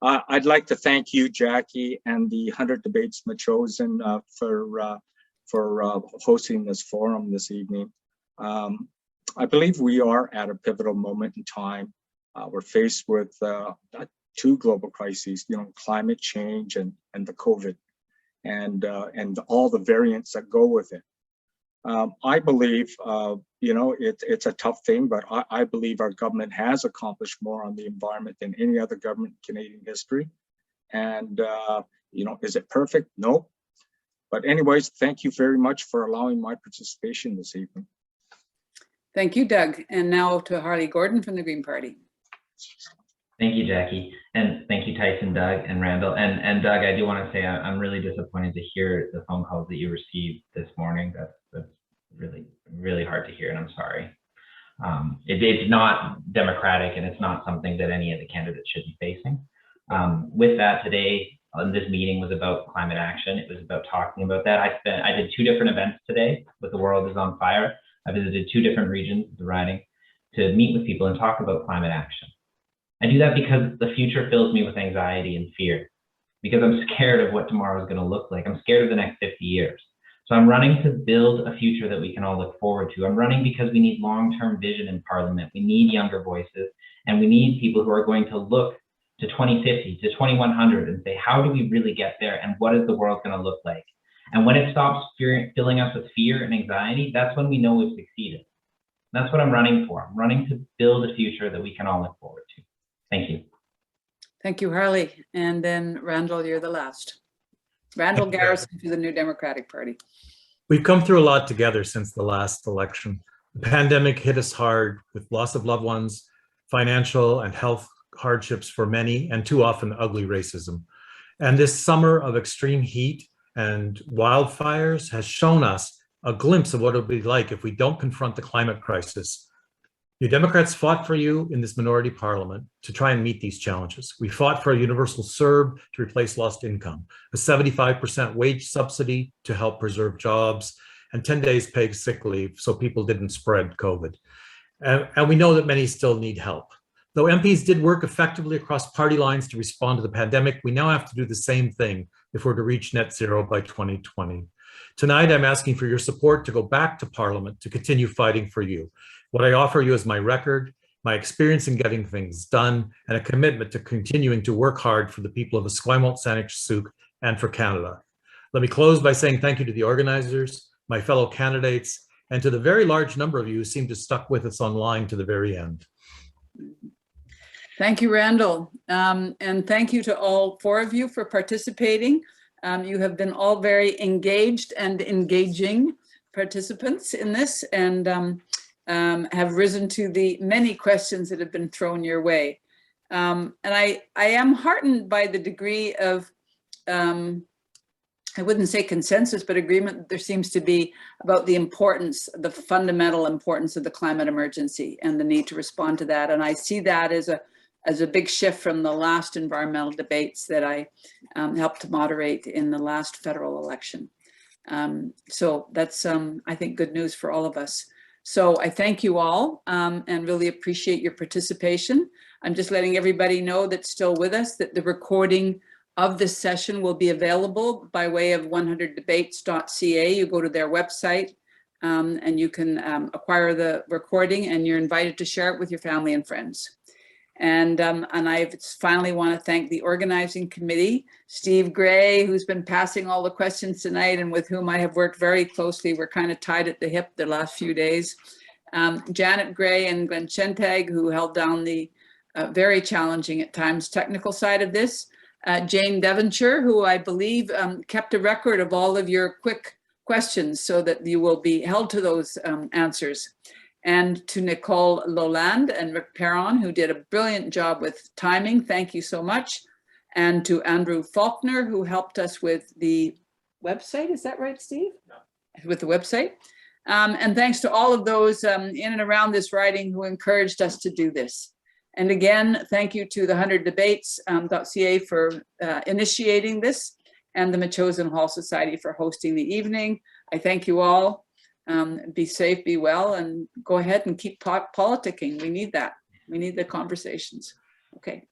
I'd like to thank you, Jackie, and the 100 Debates Machosen for hosting this forum this evening. I believe we are at a pivotal moment in time. We're faced with two global crises, climate change and the COVID, and all the variants that go with it. I believe, it's a tough thing, but I believe our government has accomplished more on the environment than any other government in Canadian history. And, is it perfect? No. But anyways, thank you very much for allowing my participation this evening. Thank you, Doug. And now to Harley Gordon from the Green Party. Thank you, Jackie. And thank you, Tyson, Doug, and Randall. And Doug, I do want to say I'm really disappointed to hear the phone calls that you received this morning. That's really, really hard to hear, and I'm sorry. It's not democratic, and it's not something that any of the candidates should be facing. With that, today, this meeting was about climate action. It was about talking about that. I did 2 different events today with The World is on Fire. I visited 2 different regions of the riding to meet with people and talk about climate action. I do that because the future fills me with anxiety and fear, because I'm scared of what tomorrow is going to look like. I'm scared of the next 50 years. So I'm running to build a future that we can all look forward to. I'm running because we need long-term vision in Parliament. We need younger voices, and we need people who are going to look to 2050, to 2100 and say, how do we really get there? And what is the world going to look like? And when it stops filling us with fear and anxiety, that's when we know we've succeeded. That's what I'm running for. I'm running to build a future that we can all look forward to. Thank you. Thank you, Harley. And then Randall, you're the last. Randall Thank you. Garrison to the New Democratic Party. We've come through a lot together since the last election. The pandemic hit us hard with loss of loved ones, financial and health hardships for many, and too often ugly racism. And this summer of extreme heat and wildfires has shown us a glimpse of what it'll be like if we don't confront the climate crisis. You Democrats fought for you in this minority parliament to try and meet these challenges. We fought for a universal CERB to replace lost income, a 75% wage subsidy to help preserve jobs, and 10 days paid sick leave so people didn't spread COVID. And we know that many still need help. Though MPs did work effectively across party lines to respond to the pandemic, we now have to do the same thing if we're to reach net zero by 2020. Tonight, I'm asking for your support to go back to Parliament to continue fighting for you. What I offer you is my record, my experience in getting things done, and a commitment to continuing to work hard for the people of Esquimalt, Saanich, Sooke, and for Canada. Let me close by saying thank you to the organizers, my fellow candidates, and to the very large number of you who seem to stuck with us online to the very end. Thank you, Randall. And thank you to all 4 of you for participating. You have been all very engaged and engaging participants in this, and have risen to the many questions that have been thrown your way. And I am heartened by the degree of, I wouldn't say consensus, but agreement that there seems to be about the importance, the fundamental importance of the climate emergency and the need to respond to that. And I see that as a big shift from the last environmental debates that I helped to moderate in the last federal election. So that's, I think, good news for all of us. So I thank you all and really appreciate your participation. I'm just letting everybody know that's still with us that the recording of this session will be available by way of 100debates.ca. You go to their website and you can acquire the recording, and you're invited to share it with your family and friends. And I finally want to thank the organizing committee, Steve Gray, who's been passing all the questions tonight and with whom I have worked very closely. We're kind of tied at the hip the last few days. Janet Gray and Glenn Shentag, who held down the very challenging at times technical side of this. Jane Devonshire, who I believe kept a record of all of your quick questions so that you will be held to those answers. And to Nicole Loland and Rick Perron, who did a brilliant job with timing. Thank you so much. And to Andrew Faulkner, who helped us with the website. Is that right, Steve? No. With the website. And thanks to all of those in and around this riding who encouraged us to do this. And again, thank you to the 100debates.ca for initiating this, and the Metchosin Hall Society for hosting the evening. I thank you all. Be safe, be well, and go ahead and keep politicking. We need that. We need the conversations. Okay.